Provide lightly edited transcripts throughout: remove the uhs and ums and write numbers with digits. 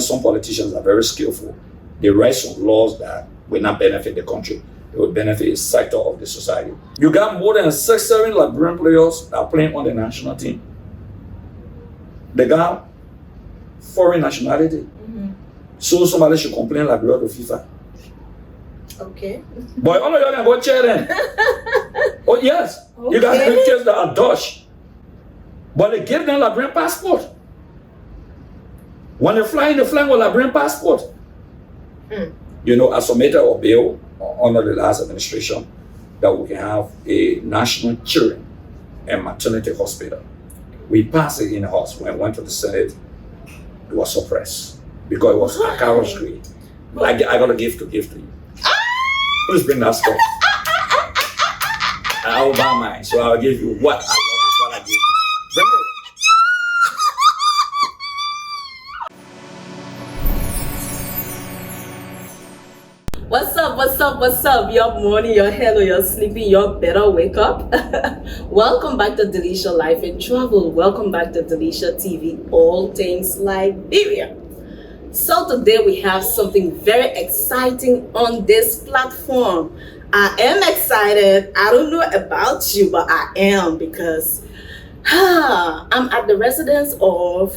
some politicians are very skillful. They write some laws that will not benefit the country. It will benefit a sector of the society. You got more than 6-7 Liberian players that are playing on the national team. They got foreign nationality. So somebody should complain Liberia to FIFA. Okay. Boy, all of y'all can go chair then. Oh yes. Okay. You got pictures that are Dutch. But they give them Liberian passport. When they fly with Liberian passport. You know, I submitted a bill under the last administration that we can have a national children and maternity hospital. We passed it in the House. When it went to the Senate, it was suppressed because it was Acarous grade. I got a gift to give to you. Please bring that stuff. I will buy mine, so I'll give you what I love is what I give you. Bring it. What's up? Your morning, your hello, you're sleeping, you better wake up. Welcome back to Delisha Life and Travel. Welcome back to Delisha TV, all things Liberia. So today we have something very exciting on this platform. I am excited. I don't know about you, but I am because I'm at the residence of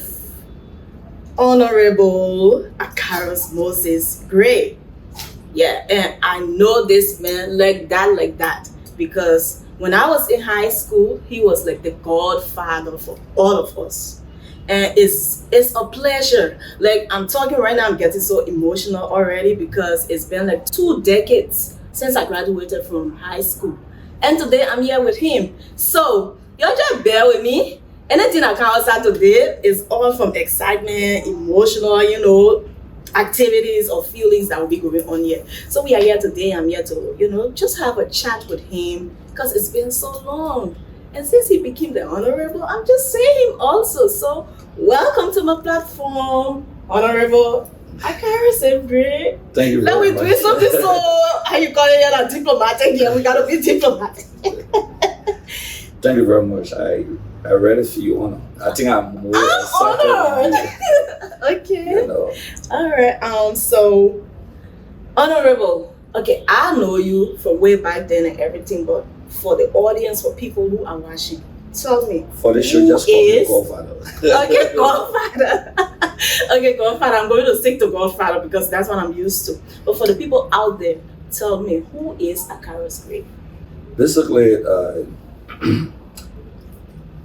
Honorable Acarous Moses Gray. Yeah, and I know this man like that because when I was in high school, he was like the godfather for all of us. And it's a pleasure. Like I'm talking right now, I'm getting so emotional already because it's been like 2 decades since I graduated from high school. And today I'm here with him. So y'all just bear with me. Anything I can outside today is all from excitement, emotional, activities or feelings that will be going on here. So we are here today. I'm here to, just have a chat with him because it's been so long. And since he became the honorable, I'm just saying him also. So welcome to my platform, Honorable Acarous Gray. Thank you very much. Now we're doing something so, how you call it, a diplomatic here. We gotta be diplomatic. Thank you very much. I really feel honored. I think I'm more honored. Okay. All right. So, Honorable. Okay, I know you from way back then and everything, but for the audience, for people who are watching, tell me. For the show, just call me Godfather. Okay, Godfather. Okay, Godfather. I'm going to stick to Godfather because that's what I'm used to. But for the people out there, tell me, who is Acarous Gray? Basically, a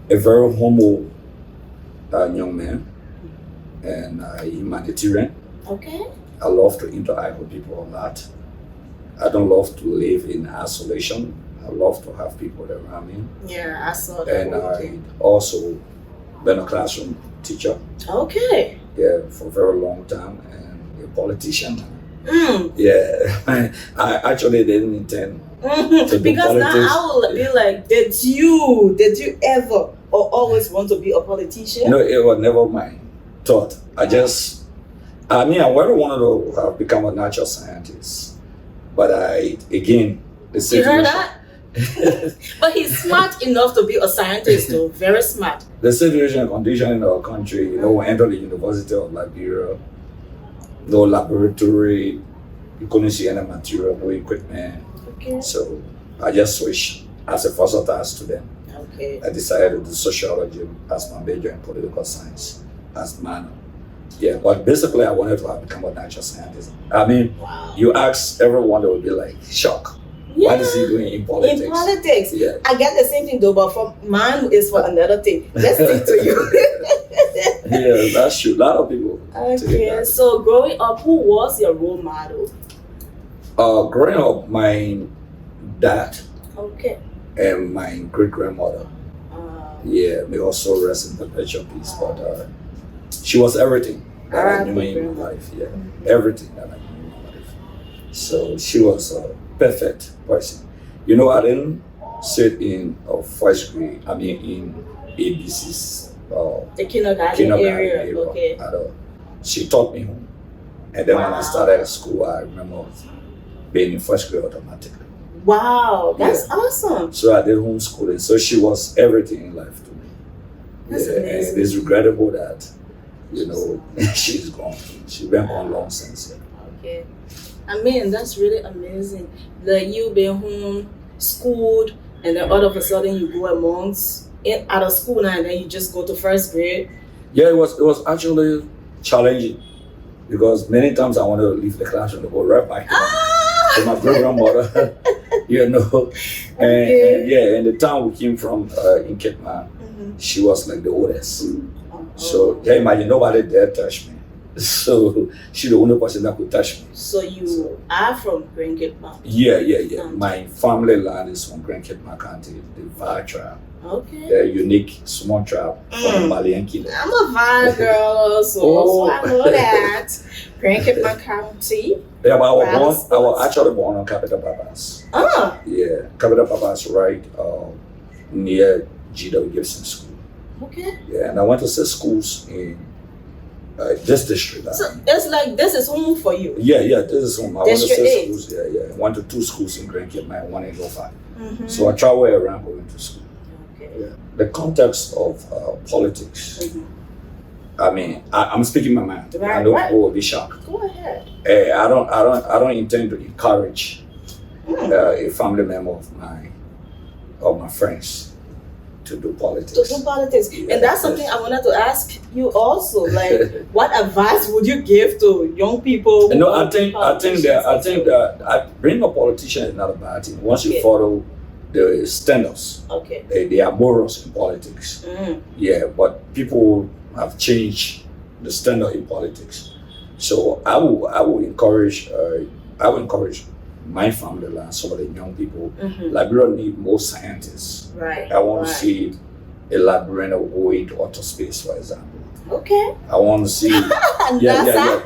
very humble young man and a humanitarian. Okay. I love to interact with people a lot. I don't love to live in isolation. I love to have people around me. Yeah, I saw that. And I also been a classroom teacher. Okay. Yeah, for a very long time and a politician. Yeah, I actually didn't intend to do because politics. now I will be like, did you ever or always want to be a politician? No, it was never my thought. I really wanted to have become a natural scientist. But the situation. You heard that? But he's smart enough to be a scientist though, very smart. The situation and condition in our country, we entered the University of Liberia, no laboratory, you couldn't see any material, no equipment. Okay. So I just switched as a versatile student. Okay. I decided to do sociology as my major and political science as minor. Yeah, but basically I wanted to become a natural scientist. Wow. You ask everyone, they would be like, shocked. Yeah. What is he doing in politics? In politics. Yeah. I get the same thing though, but for mine is for another thing. Let's stick to you. Yeah, that's true. A lot of people. Okay, so growing up, who was your role model? Growing up, my dad. Okay. And my great grandmother. Yeah, may also rest in perpetual peace. But she was everything that I knew in my life. Yeah, everything that I knew in my life. So she was a perfect person. I didn't sit in first grade. In ABC's. The kindergarten area. Okay. She taught me home, and then when I started at school, I remember being in first grade automatically. Wow, that's awesome. So I did homeschooling. So she was everything in life to me. That's amazing. And it's regrettable that You know, she's gone. She's been gone long since. Okay. I mean, that's really amazing. Like you been home, schooled, and then all of a sudden you go out of school now, and then you just go to first grade. Yeah, it was actually challenging because many times I wanted to leave the classroom to go right back to my great grandmother. You know, and the town we came from in Kitman, she was like the oldest. So yeah, imagine nobody dare touch me. So she's the only person that could touch me. So you are from Grand Kitman? Yeah. My family land is from Grand Kitman County, the Var tribe. Okay. The unique small tribe from Malian Kilo. I'm a Var girl also, so I know that. Grand Kitman County. Yeah, but I was actually born on Capital Papas. Yeah, Capital Papas right near G.W. Gibson School. Okay. Yeah, and I went to 6 schools in this district. So it's like this is home for you. Yeah, this is home. I went to 6 District schools. Yeah. I went to 2 schools in Grand Kitman, 1 in Lofa. So I travel around going to school. Okay. Yeah. The context of politics. I mean, I'm speaking my mind. Right, I know people will be shocked. Go ahead. I don't intend to encourage a family member of my friends to do politics. Yeah, and that's something I wanted to ask you also. Like, what advice would you give to young people? No, I think that being a politician is not a bad thing. Once you follow the standards, they are morals in politics. Yeah, but people have changed the standard in politics. So I will encourage my family and some of the young people. Liberia need more scientists. Right. I want to see a Liberian go into outer space, for example. Okay. I want to see yeah.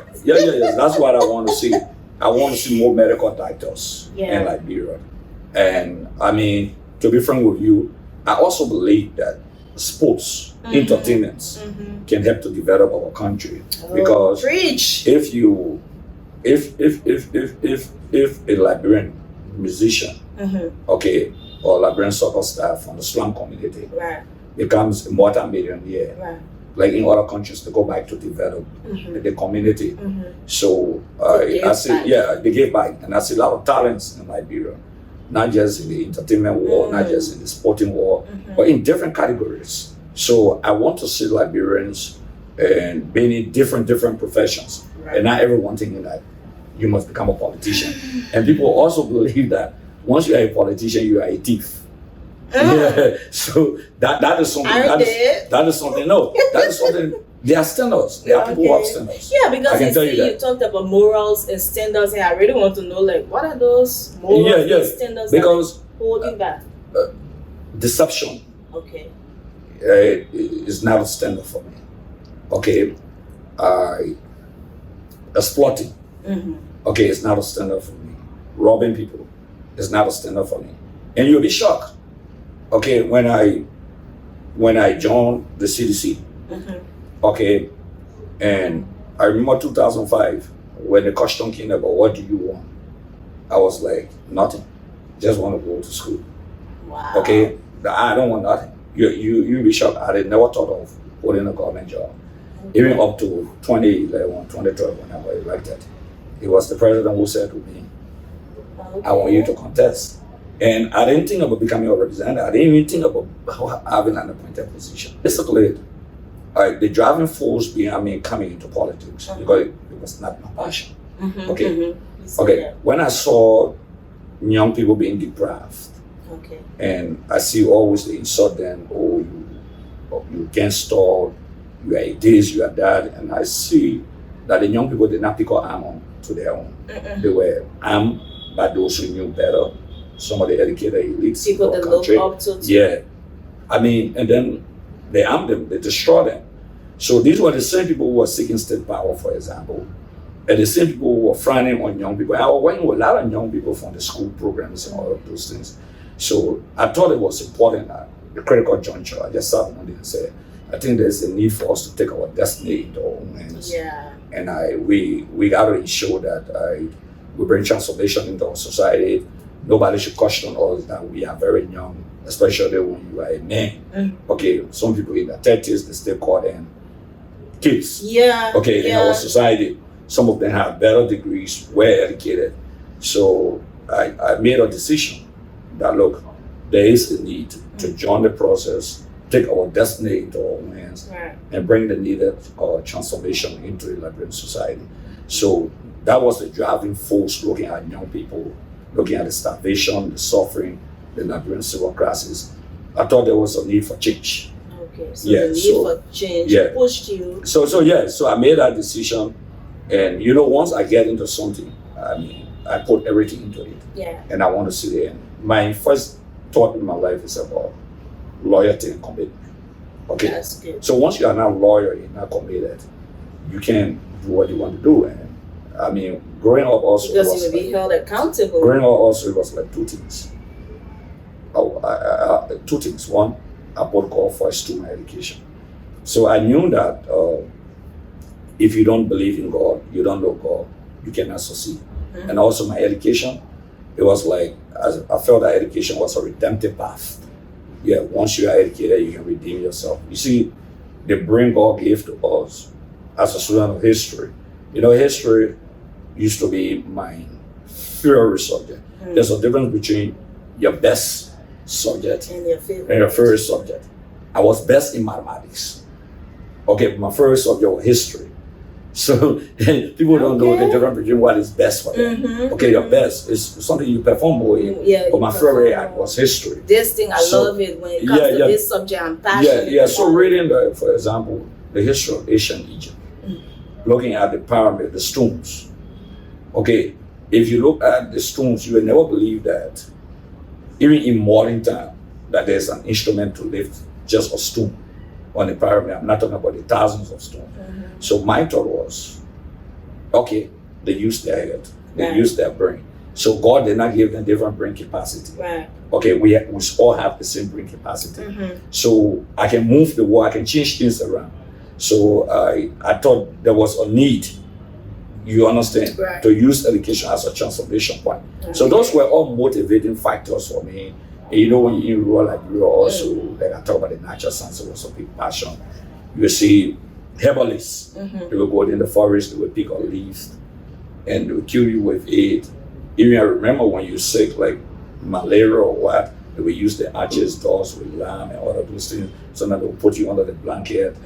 That's what I want to see. I want to see more medical doctors in Liberia. And I mean, to be frank with you, I also believe that sports, entertainments can help to develop our country. Because if a Liberian musician, or Liberian soccer star from the slum community becomes a multi-millionaire, like in other countries, to go back to develop the community. So I see, they give back, and I see a lot of talents in Liberia. Not just in the entertainment world, not just in the sporting world, but in different categories. So I want to see Liberians and being in different professions, and not everyone thinking that you must become a politician. And people also believe that once you are a politician, you are a thief. Yeah. So that is something. That is something. No, that is something. There are standards. There are people who have standards. Yeah, because you talked about morals and standards, and I really want to know, like, what are those morals and standards because that holding back? Deception. Is not a standard for me. Exploiting. It's not a standard for me. Robbing people is not a standard for me. And you'll be shocked. When I joined the CDC. And I remember 2005 when the question came about what do you want, I was like, nothing. Just want to go to school. Wow. I don't want nothing. You'll be shocked. I had never thought of holding a government job. Even up to 2011, 2012 when I was elected. It was the president who said to me, I want you to contest. And I didn't think about becoming a representative. I didn't even think about having an appointed position. Basically, the driving force behind me coming into politics because it was not my passion. When I saw young people being deprived, and I see always they insult them, you can't stall, you are this, you are that, and I see that the young people did not pick up arm to their own. They were armed by those who knew better, some of the educated elites people in that our country. look up to. Yeah, I mean, and then they armed them, they destroyed them. So these were the same people who were seeking state power, for example, and the same people who were frowning on young people. I was working with a lot of young people from the school programs and all of those things. So I thought it was important at the critical juncture. I just sat down and said, I think there's a need for us to take our destiny into our own hands. And we got to ensure that we bring transformation into our society. Nobody should question us that we are very young, especially when you are a man. Some people in their 30s, they still call them kids. Yeah. Okay, in our society, some of them have better degrees, well educated. So I made a decision that look, there is a need to join the process, take our destiny into our own hands, and bring the needed transformation into a Liberian society. So that was the driving force, looking at young people, looking at the starvation, the suffering, the Liberian civil crisis. I thought there was a need for change. Okay, so the need for change pushed you. So I made that decision, and once I get into something, I put everything into it. Yeah. And I want to see the end. My first thought in my life is about loyalty and commitment. Okay. That's good. So once you are now loyal and not committed, you can do what you want to do. And growing up also because you will be held accountable. Growing up also it was like two things. Two things. One, I put God first to my education. So I knew that if you don't believe in God, you don't know God, you cannot succeed. Mm-hmm. And also my education, it was like, I felt that education was a redemptive path. Yeah, once you are educated, you can redeem yourself. You see, the brain God gave to us as a student of history. History used to be my favorite subject. Mm-hmm. There's a difference between your best subject and your favorite subject. I was best in mathematics. Okay, but my favorite subject was history. So people don't know the difference between what is best for them. Mm-hmm. Okay, your best is something you perform well in. Yeah, but my favorite was history. This thing, I love it when it comes to this subject. I'm passionate. Yeah. So reading, for example, the history of ancient Egypt, looking at the pyramid, the stones. Okay, if you look at the stones, you will never believe that, even in modern time, that there's an instrument to lift just a stone on the pyramid. I'm not talking about the thousands of stones. Mm-hmm. So my thought was, okay, they use their head, they use their brain. So God did not give them different brain capacity. Right. Okay, we all have the same brain capacity. Mm-hmm. So I can move the world, I can change things around. So I thought there was a need, you understand, to use education as a transformation point. Okay. So those were all motivating factors for me. And when you enroll like you also, like I talk about the natural science, it was a big passion. You see herbalists, they will go in the forest, they will pick up leaves, and they will kill you with it. Even I remember when you're sick, like malaria or what, they will use the arches, doors with lamb and all of those things. So now they will put you under the blanket,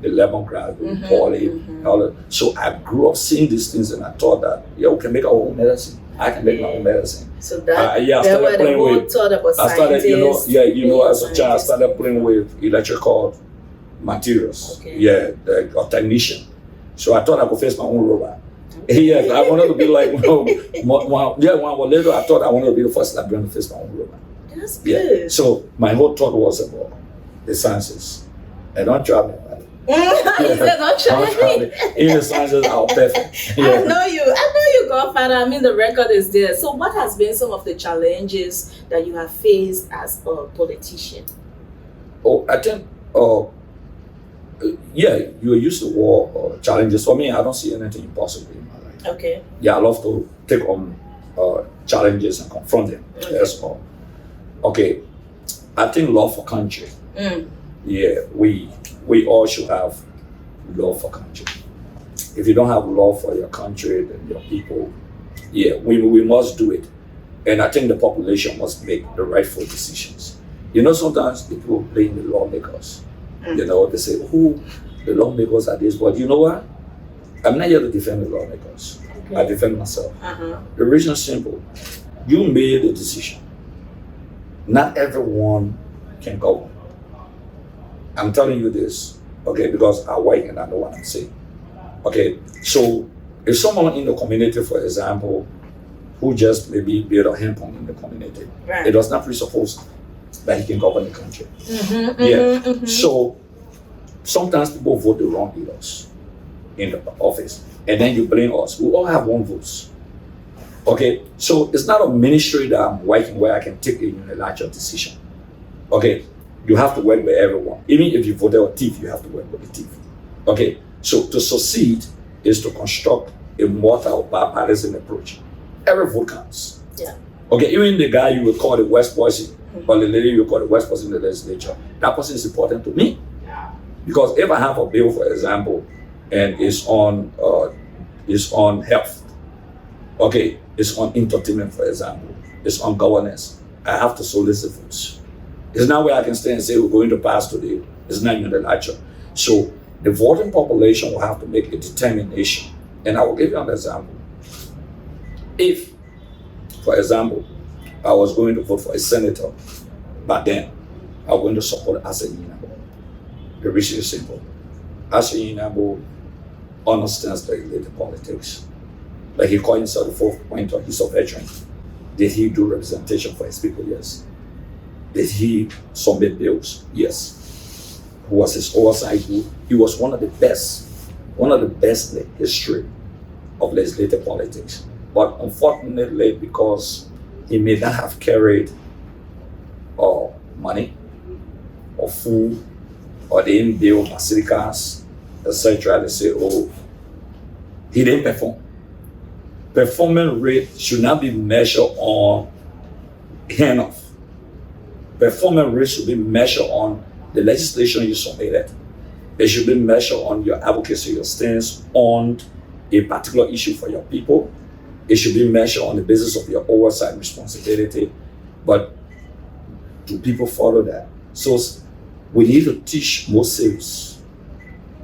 the lemongrass, they will pour it, and all that. So I grew up seeing these things, and I thought that, we can make our own medicine. I can make my own medicine. So I started playing with. I started, as a child, I started playing with electrical materials. Okay. Yeah, a technician. So I thought I could face my own robot. Yes, I wanted to be like, when I was little, I thought I wanted to be the first Liberian to face my own robot. That's good. Yeah. So my whole thought was about the sciences. And don't try me. He said, don't try me. In the sciences, I'm perfect. Yeah. I know you, Godfather. The record is there. So what has been some of the challenges that you have faced as a politician? Oh, I think, you're used to war challenges. For me, I don't see anything impossible in my life. Okay. Yeah, I love to take on challenges and confront them. Okay. That's all. Okay, I think love for country. Yeah, we all should have love for country. If you don't have love for your country and your people, we must do it. And I think the population must make the rightful decisions. Sometimes people blame the lawmakers. They say, the lawmakers are this, but you know what? I'm not here to defend the lawmakers. Okay. I defend myself. The reason is simple. You made the decision. Not everyone can go. I'm telling you this, okay, because I work and I know what I'm saying. Okay, so if someone in the community, for example, who just maybe build a hand pump in the community, it does not presuppose that he can govern the country. So sometimes people vote the wrong leaders in the office, and then you blame us. We all have one vote. Okay, so it's not a ministry that I'm working where I can take a unilateral decision. Okay, you have to work with everyone. Even if you voted a thief, you have to work with the thief. Okay, so to succeed is to construct a mortal bipartisan approach. Every vote counts. Yeah. Okay, even the guy you would call the worst person, or the lady you call the worst person in the legislature, that person is important to me. Because if I have a bill, for example, and it's on health. Okay, it's on entertainment, for example. It's on governance. I have to solicit votes. It's not where I can stay and say we're going to pass today. It's not in the lecture. So the voting population will have to make a determination. And I will give you an example. If, for example, I was going to vote for a senator, but then I'm going to support Aseyinabo. The reason is simple. Aseyinabo understands legislative politics. Like he called himself the fourth pointer, he's a veteran. Did he do representation for his people? Yes. Did he submit bills? Yes. Who was his oversight group? He was one of the best in the history of legislative politics. But unfortunately, because he may not have carried money or food, or they didn't build basilicas, etc., they say, oh, he didn't perform. Performance rate should not be measured on handoff. Performance rate should be measured on the legislation you submitted. It should be measured on your advocacy, your stance on a particular issue for your people. It should be measured on the basis of your oversight responsibility. But do people follow that? So we need to teach more civics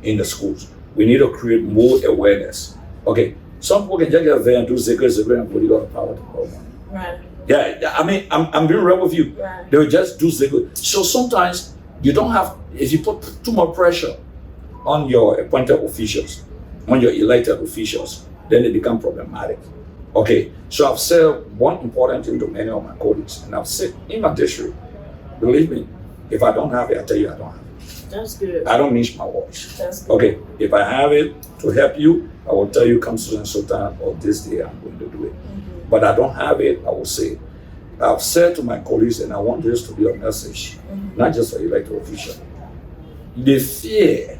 in the schools. We need to create more awareness. Okay, some people can just get there and do zikr and put it on the power to borrow money. Right. Yeah, I mean, I'm being real with you. Right. They will just do zikr. So sometimes you don't have, if you put too much pressure on your appointed officials, on your elected officials, then it becomes problematic. Okay, so I've said one important thing to many of my colleagues, and I've said in my district, believe me, if I don't have it, I tell you I don't have it. That's good. I don't mince my words. That's good. Okay, if I have it to help you, I will tell you come so and so time or this day I'm going to do it. Mm-hmm. But I don't have it, I will say. I've said to my colleagues, and I want this to be a message, not just for elected officials. The fear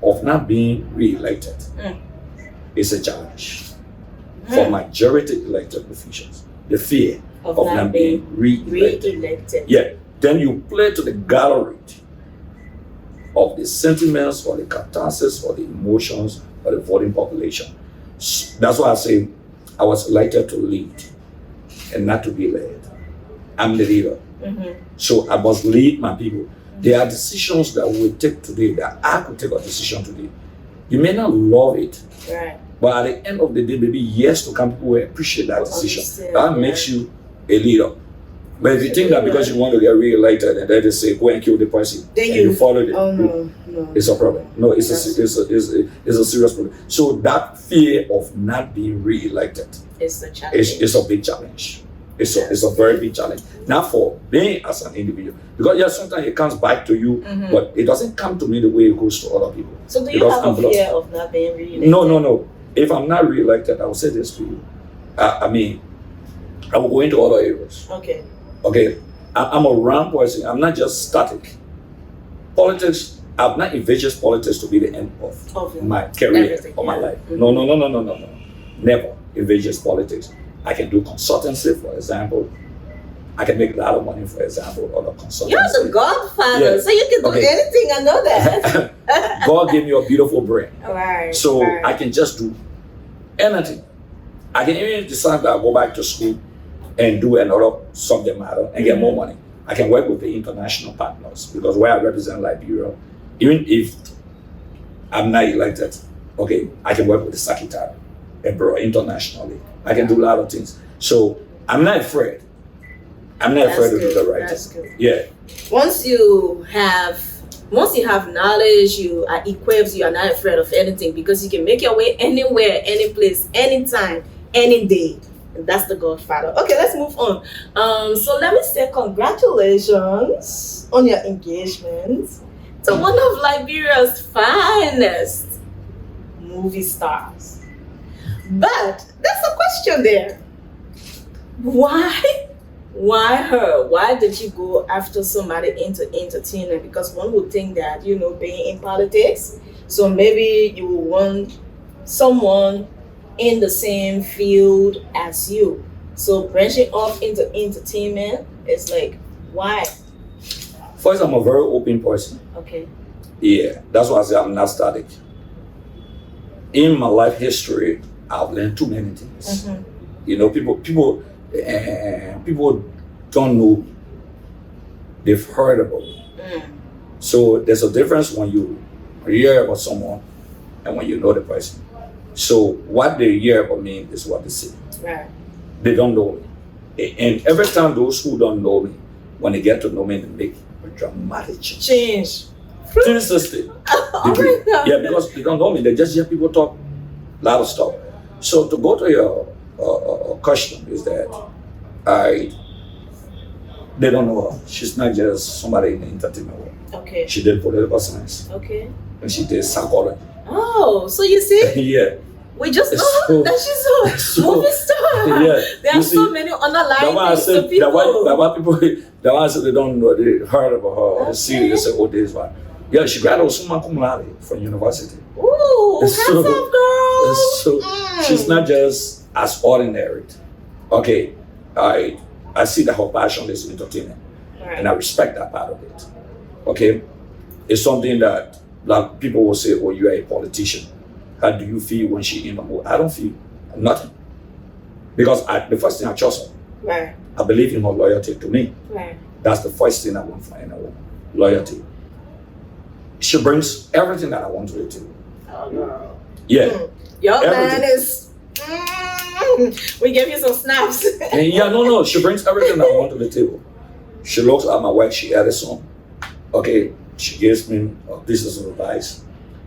of not being re-elected is a challenge for majority elected officials. The fear of not being re-elected. Yeah. Then you play to the gallery of the sentiments or the catharsis or the emotions of the voting population. That's why I say I was elected to lead and not to be led. I'm the leader. So I must lead my people. There are decisions that we take today that I could take a decision today. You may not love it, right, but at the end of the day, maybe years to come, people will appreciate that decision. That makes you a leader. But if you think that because you want to get re-elected and then they say go and kill the person, then you follow it, no, it's a problem. No, it's a serious problem. So that fear of not being re-elected is a challenge. It's a big challenge. It's a very big challenge. Not for me as an individual, because yes, sometimes it comes back to you, but it doesn't come to me the way it goes to other people. So do you have a fear of not being re-elected? No. If I'm not re-elected, I will say this to you. I mean, I will go into other areas. Okay, I'm a round person. I'm not just static. Politics, I've not envisioned politics to be the end of my career or my life. No. Never envisioned politics. I can do consultancy, for example. I can make a lot of money, for example, on a consultancy. You're the godfather, so you can do anything. I know that. God gave me a beautiful brain. Right. So I can just do anything. I can even decide that I'll go back to school and do another subject matter and get more money. I can work with the international partners because where I represent Liberia, even if I'm not elected, okay, I can work with the secretary abroad internationally. I can do a lot of things. So I'm not afraid. I'm not afraid to do the right thing. Yeah. Once you have knowledge, you are equipped, you are not afraid of anything because you can make your way anywhere, any place, anytime, any day. And that's the Godfather. Okay, let's move on. So let me say congratulations on your engagement to one of Liberia's finest movie stars. But there's a question there. Why her? Why did you go after somebody into entertainment? Because one would think that, being in politics, so maybe you will want someone in the same field as you. So branching off into entertainment is like, why? First, I'm a very open person. Okay. Yeah, that's why I say I'm not static. in my life history, I've learned too many things. Mm-hmm. You know, people don't know. They've heard about it. So there's a difference when you hear about someone and when you know the person. So what they hear about me is what they see. Right. They don't know me. And every time those who don't know me, when they get to know me, they make a dramatic change. Seriously. Oh my God. Yeah, because they don't know me. They just hear people talk a lot of stuff. So to go to your question is that they don't know her. She's not just somebody in the entertainment world. Okay. She did political science. Okay. And she did psychology. Oh, so you see? Yeah. We just know that she's a movie star. Yeah. There are so many underlying things to people. That's why I said they don't know. They heard about her. They see it, they say, oh, this one. Yeah, she graduated summa cum laude from university. Ooh, hands up, girl. So she's not just as ordinary. Okay, I see that her passion is entertainment, Right. and I respect that part of it. Okay, it's something that like people will say, "Oh, you are a politician. How do you feel when she in the mood?" I don't feel nothing because the first thing I trust her. Right. I believe in her loyalty to me. Right. That's the first thing I want from any woman: loyalty. She brings everything that I want to the table. Oh, girl. Yeah. Your Everything. man is. We gave you some snaps. And yeah, no. She brings everything I want to the table. She looks at my work. She edits some. Okay. She gives me pieces of advice.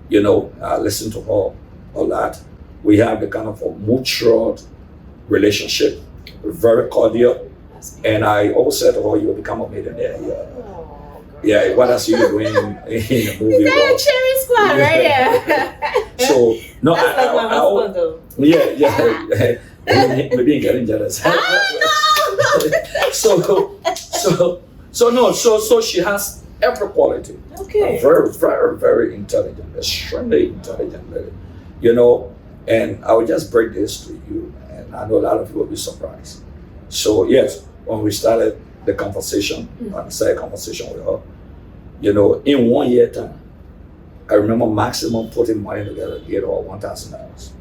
You know, I listen to her a lot. We have the kind of a mutual relationship, very cordial. And I always said to her, "You will become a millionaire." Yeah. Yeah, what else are you doing in the movie? Is that a cherry squad right here? So no, That's like my husband though. Yeah. Maybe I'm getting jealous. No. So she has every quality. Okay. Very, very, very intelligent, extremely intelligent lady. You know, and I will just break this to you, and I know a lot of people will be surprised. So yes, when we started the conversation, I started a conversation with her. You know, in 1 year time, I remember maximum putting money together to get her $1,000.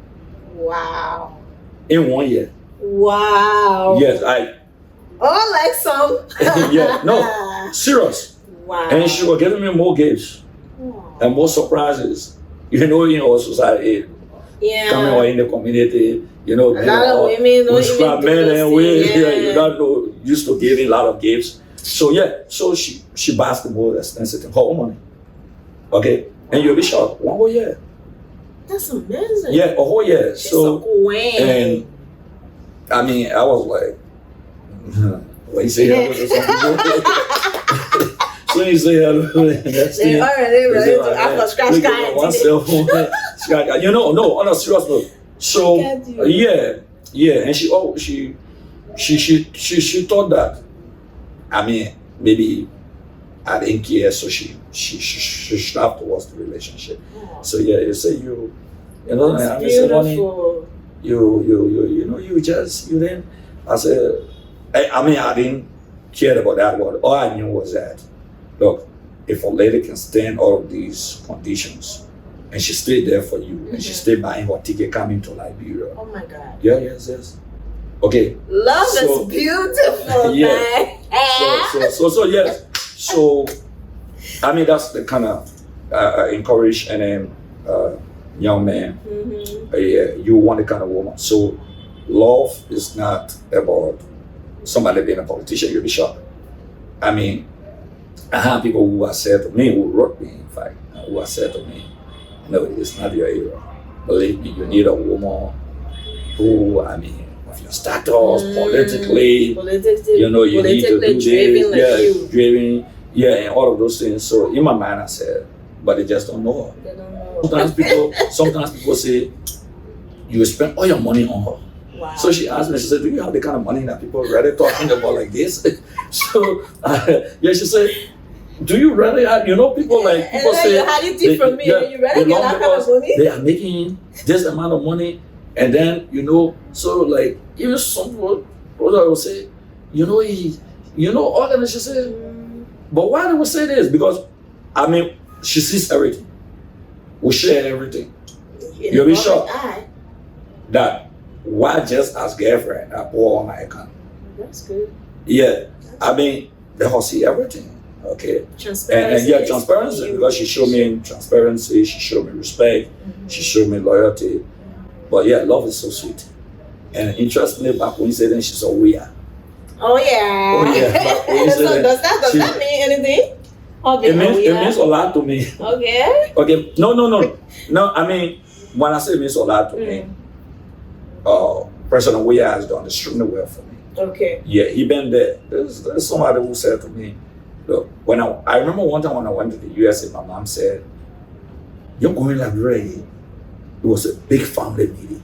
Wow. In 1 year. Wow. Yes, like some. Yeah, no, serious. Wow. And she was giving me more gifts and more surprises. You know, in our society, coming out in the community, you know, a lot of women don't even men and women, you yeah. know, used to giving a lot of gifts. So yeah, so she buys the most expensive thing, her own money. Okay, and you'll be shocked. 1 whole year. That's amazing. Yeah, a whole year. She's So a queen. and I mean, I was like, what you say hello to something? So you say hello. They already ready to ask for scratch card. One cell phone. You know, no, on a serious note. So yeah, and she thought that. I mean, maybe I didn't care, so she stopped towards the relationship. Oh. So yeah, you say you know, That's I said, beautiful. you know, you didn't. I said, I mean, I didn't care about that word. All I knew was that, look, if a lady can stand all of these conditions, and she stayed there for you, and she stayed buying her ticket coming to Liberia. Oh my God. Yeah, yes. Okay. Love is beautiful, man. So yes. So, I mean, that's the kind of encourage and young man. You want the kind of woman. So, love is not about somebody being a politician. You'll be shocked. I mean, I have people who have said to me, who wrote me, in fact, who have said to me, "No, it's not your era. Believe me, you need a woman who, I mean, of your status, politically, you know, you need to do this, driven, and all of those things." So in my mind, I said, but they just don't know her. They don't know. Sometimes people say, you spend all your money on her. Wow. So she asked me, she said, "Do you have the kind of money that people are really talking about like this?" So she said, "Do you really have?" You know, people say, "You had it from me. You really get that kind of money?" They are making this amount of money. And then, you know, so like, even some people will say, organization say, but why do we say this? Because, I mean, she sees everything. We share everything. You'll be shocked that why just as girlfriend I pour on my account. That's good. Yeah, I mean, they will see everything. Okay, transparency. And transparency, because she showed me transparency, she showed me respect, she showed me loyalty. But yeah, love is so sweet. And interestingly, back when you said then she's a weird. Oh yeah. Oh yeah. So does that mean anything? It means a lot to me. Okay. Okay. No. I mean, when I say it means a lot to me, President Weah has done extremely well for me. Okay. Yeah, he been there. There's somebody who said to me, look, when I remember one time when I went to the USA, my mom said, "You're going to Liberia." It was a big family meeting.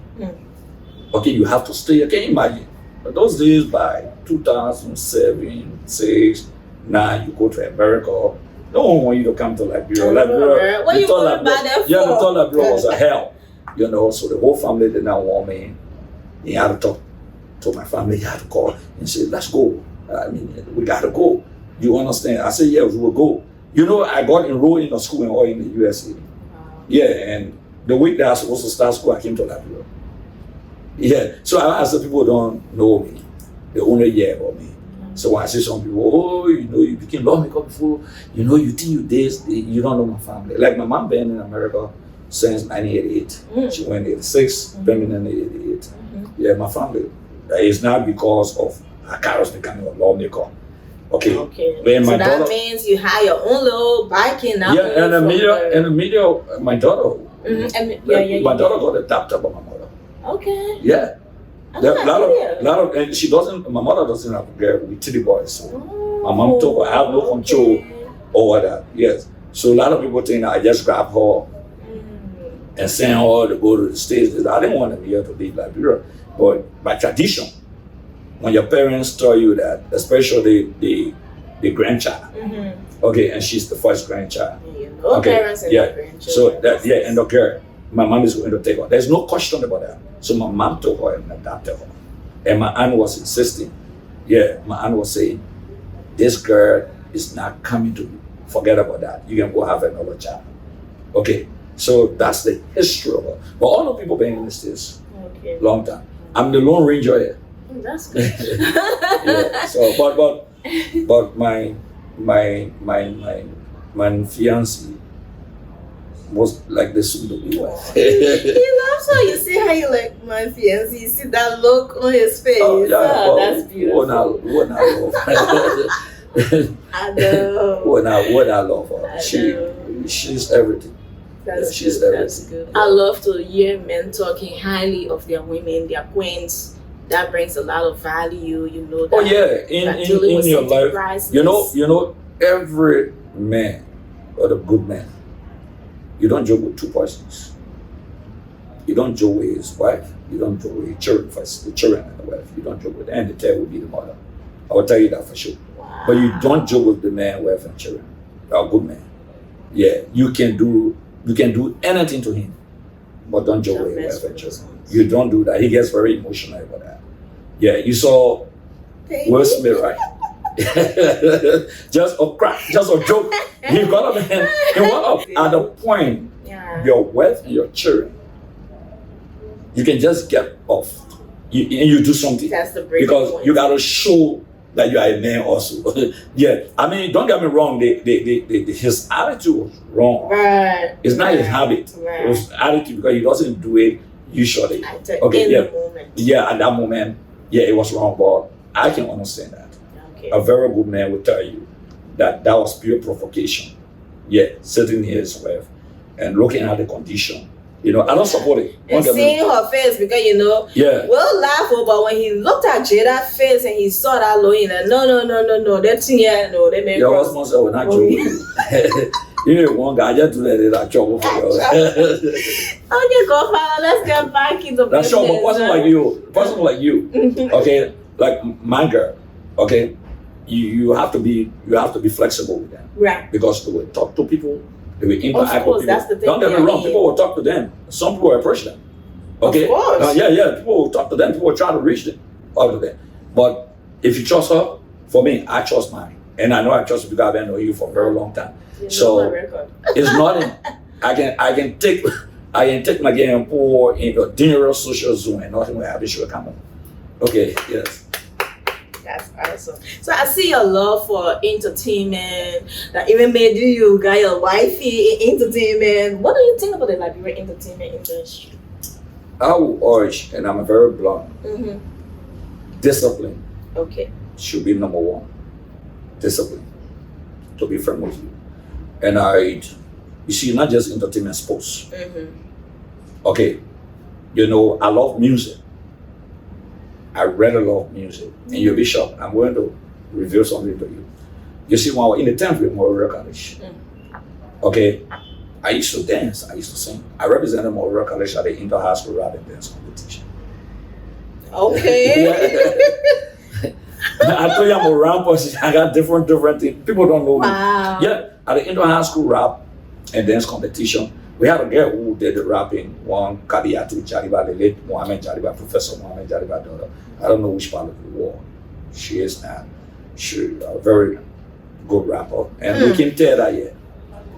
Okay, you have to stay. Can you imagine? Those days, by 2007, 6, 9, you go to America. No one want you to come to Liberia. Liberia. What you going by there for? Yeah, they thought Liberia was a hell. You know, so the whole family did not want me. He had to talk to my family. He had to call and say, "Let's go. I mean, we got to go." You understand? I said, "Yeah, we will go." You know, I got enrolled in a school in the USA. Yeah, and the week that I was supposed to start school, I came to Liberia. Yeah, so I said, people don't know me. They only hear about me. So when I see some people, "Oh, you know, you became lawmaker before, you know, you think you this, you don't know my family." Like my mom been in America since 1988. She went 86, been in 88. Yeah, my family. It's not because of Acarous becoming a lawmaker. Okay. So that means you have your own little biking now. Yeah, and the media, my daughter. My daughter got adopted by my mother. Okay. Yeah. There a lot of, and she doesn't. My mother doesn't have a girl with titty boys. So my mom told her I have no control over that. Yes. So a lot of people think I just grab her and send her to go to the States. I didn't want them here to leave Liberia, but by tradition, when your parents tell you that, especially the grandchild, okay, and she's the first grandchild. Parents and grandchildren. So that and the girl, my mom is going to take her. There's no question about that. So my mom took her and adopted her. And my aunt was insisting. Yeah, my aunt was saying, "This girl is not coming to you. Forget about that. You can go have another child." Okay, so that's the history of her. But all the people been in the States long time. I'm the Lone Ranger here. That's good. Yeah. So, but my fiancé was like the soon to be wife. He loves her. You see how you like my fiancé. You see that look on his face. Oh, yeah, that's beautiful. What I love her. I know. What I love her. She's everything. She's everything. That's good. I love to hear men talking highly of their women, their queens. That brings a lot of value, you know. That, in your life, you know, every man or the good man, you don't joke with two persons. You don't joke with his wife. You don't joke with his children first, the children and the wife. You don't joke with, and the third will be the mother. I will tell you that for sure. Wow. But you don't joke with the man, wife, and children. You're a good man. Yeah, you can do anything to him, but don't joke with his wife and children. You don't do that. He gets very emotional about that. Yeah, you saw Will Smith, right? just a joke. He got up and he went up. At the point, your wife and your children, you can just get off. You do something. That's the breaking because point. You gotta show that you are a man also. Yeah, I mean, don't get me wrong. His attitude was wrong. Right. It's not his habit. Right. It was attitude because he doesn't do it usually. Okay. The moment. Yeah, at that moment, yeah, it was wrong, but I can understand that. Okay. A very good man will tell you that was pure provocation. Yeah, sitting here his wife and looking at the condition. You know, I don't support it. And seeing her face because we'll laugh, but when he looked at Jada's face and he saw that low, no, that's they your husband said, "We're not joking." You know, one guy just do that trouble for you. Okay, Godfather, let's get back into that's business. But person like you, okay, like my girl, okay, you have to be flexible with them, right? Because they will talk to people, they will interact with people. That's the thing. Don't get me wrong, people will talk to them. Some people will approach them, okay. Of course. Yeah, people will talk to them. People will try to reach them, all of them. But if you trust her, for me, I trust mine, and I know I trust you because I've been knowing you for a very long time. So it's nothing. I can take I ain't take my game poor in a dangerous social zone and nothing will happen should come on. Okay, yes. That's awesome. So I see your love for entertainment that even made you got your wifey in entertainment. What do you think about the Liberian entertainment industry? I will urge, and I'm very blunt, discipline Okay. should be number one. Discipline, to be frank with you. And you see, not just entertainment, sports. Okay, you know, I love music. I really love music. And you'll be shocked. I'm going to reveal something to you. You see, when I was in the 10th grade, Monrovia College, okay, I used to dance, I used to sing. I represented Monrovia College at the inter-high school rap and dance competition. Okay. I told you I'm a rap person. I got different things. People don't know me. Wow. Yeah, at the inter-high school rap and dance competition, we had a girl who did the rapping, one Kadiatu Jariba, the late Mohammed Jariba, Professor Mohammed Jariba daughter. I don't know which part of the war she is now. She's a very good rapper. And we came to that year.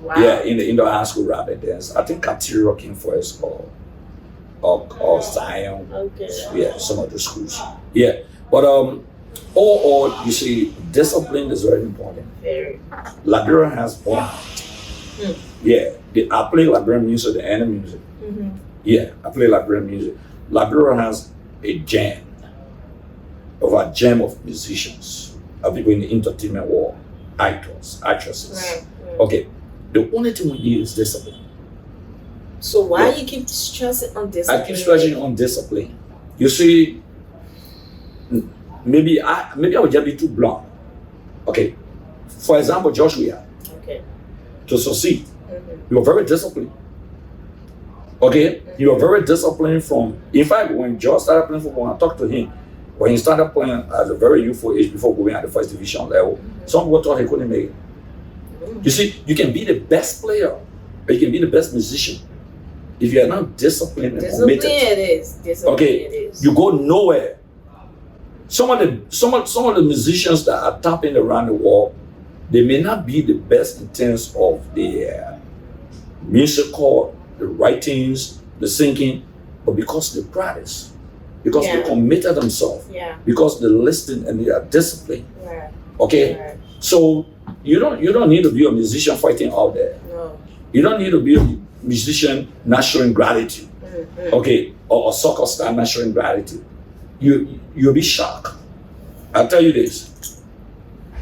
Wow. Yeah, in the inter-high school rap and dance. I think Katira came first or Zion. Okay. Yeah, some of the schools. Yeah. But all you see, discipline is very important. Very. Liberia has one. Yeah, I play Liberian music, the end music. Yeah, I play Liberian music. Liberia has a jam of musicians, of people in the entertainment world, actors, actresses. Okay, the only thing we need is discipline. So why you keep stressing on discipline? I keep stressing on discipline. You see, maybe I would just be too blunt. Okay, for example, Joshua. Okay. To succeed, you are very disciplined. Okay, you are very disciplined from. In fact, when Josh started playing football, I talked to him. When he started playing at a very youthful age before going at the first division level, some people thought he couldn't make it. You see, you can be the best player, but you can be the best musician. If you are not disciplined and committed, you go nowhere. Some of the musicians that are tapping around the world, they may not be the best in terms of their musical, the writings, the singing, but because they practice, because they committed themselves, because they listen and they are disciplined. Okay, so you don't need to be a musician fighting out there. No. You don't need to be a musician not showing gratitude. Okay, or a soccer star not showing gratitude. You'll be shocked. I'll tell you this.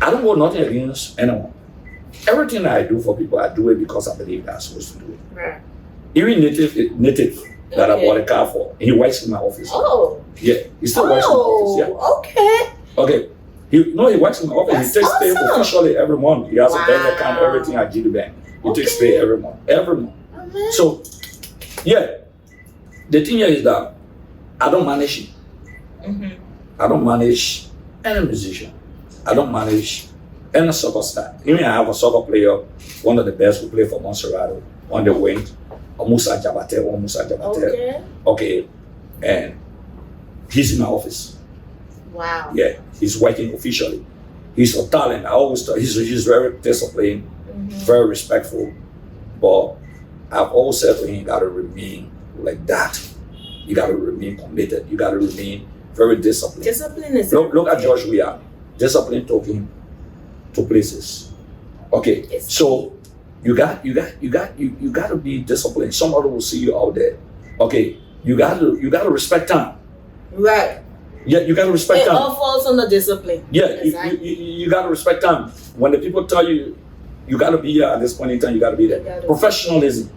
I don't want nothing against anyone. Everything that I do for people, I do it because I believe that I'm supposed to do it. Right. Even native that I bought a car for, he works in my office. Oh. Yeah, he still works in my office. Yeah. Okay. Okay. He works in my office. That's he takes pay awesome. officially every month. He has a bank account, everything at GD Bank. He takes pay every month. Every month. Oh, so, yeah. The thing here is that I don't manage it. I don't manage any musician. I don't manage any soccer star. Even I have a soccer player, one of the best who play for Montserrado on the wing, Musa Jabate. Okay, and he's in my office. Wow. Yeah, he's working officially. He's a talent. I always thought he's very disciplined, very respectful. But I've always said to him, you gotta remain like that. You gotta remain committed. You gotta remain very disciplined. Discipline is look at George Weah. Discipline took him to places. Okay, so you got to be disciplined. Somebody will see you out there. Okay, you got to respect time. Right. Yeah, you got to respect time. It all falls under discipline. Yeah, exactly. you got to respect time. When the people tell you you got to be here at this point in time, you got to be there. Professionalism.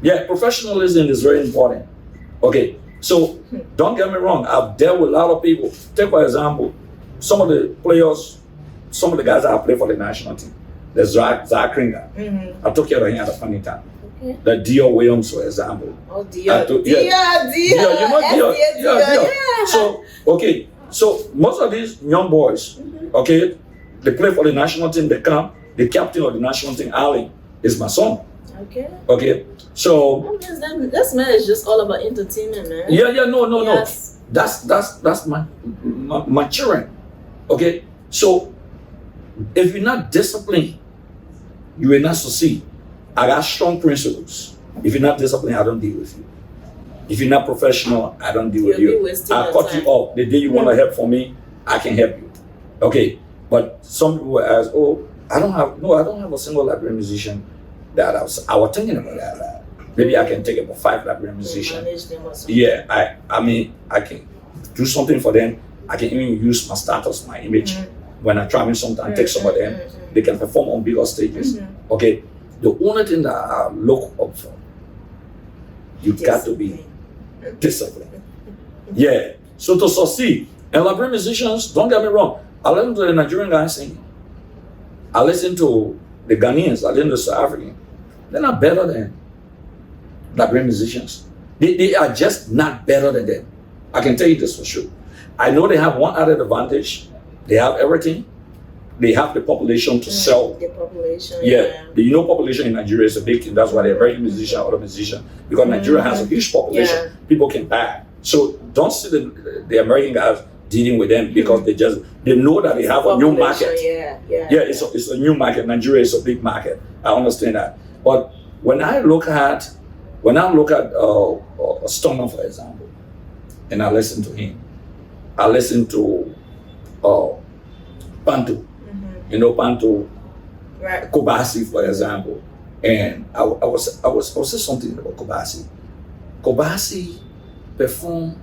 Yeah, professionalism is very important. Okay, so don't get me wrong. I've dealt with a lot of people. Take for example, some of the players, some of the guys that I play for the national team. There's Zach Kringer. I took care of him at a funny time. Okay. The Dio Williams, for example. Oh, Dio. You know Dio. Yeah. So, okay. So, most of these young boys, okay, they play for the national team. They come. The captain of the national team, Ali, is my son. Okay. Okay. So. This man is just all about entertainment, man. Yeah. No. That's my children. Okay. So, if you're not disciplined, you will not succeed. I got strong principles. If you're not disciplined, I don't deal with you. If you're not professional, I don't deal with You'll you. be wasting I'll your cut you time. off. The day you want to help for me, I can help you. Okay. But some people ask, oh, I don't have a single Liberian musician that I was thinking about that. Maybe I can take about 5 Liberian musicians. Manage them or something. Yeah, I mean, I can do something for them. I can even use my status, my image. When I travel sometimes, take some of them. They can perform on bigger stages. Okay. The only thing that I look up for, you got to be disciplined. Yeah. So to succeed, and Liberian musicians, don't get me wrong, I listen to the Nigerian guys singing. I listen to the Ghanaians, I listen to South African. They're not better than Liberian musicians. They are just not better than them. I can tell you this for sure. I know they have one added advantage. They have everything. They have the population to sell. The population. Yeah. The population in Nigeria is a big thing. That's why they're very musician, other musician. Because Nigeria has a huge population. People can buy. So don't see the American guys dealing with them because they know that they have a new market. Yeah, it's a new market. Nigeria is a big market. I understand that. But when I look at Stoner, for example, and I listen to him, I listen to Panto. Panto, Right. Kobasi, for example. And I was saying something about Kobasi. Kobasi performed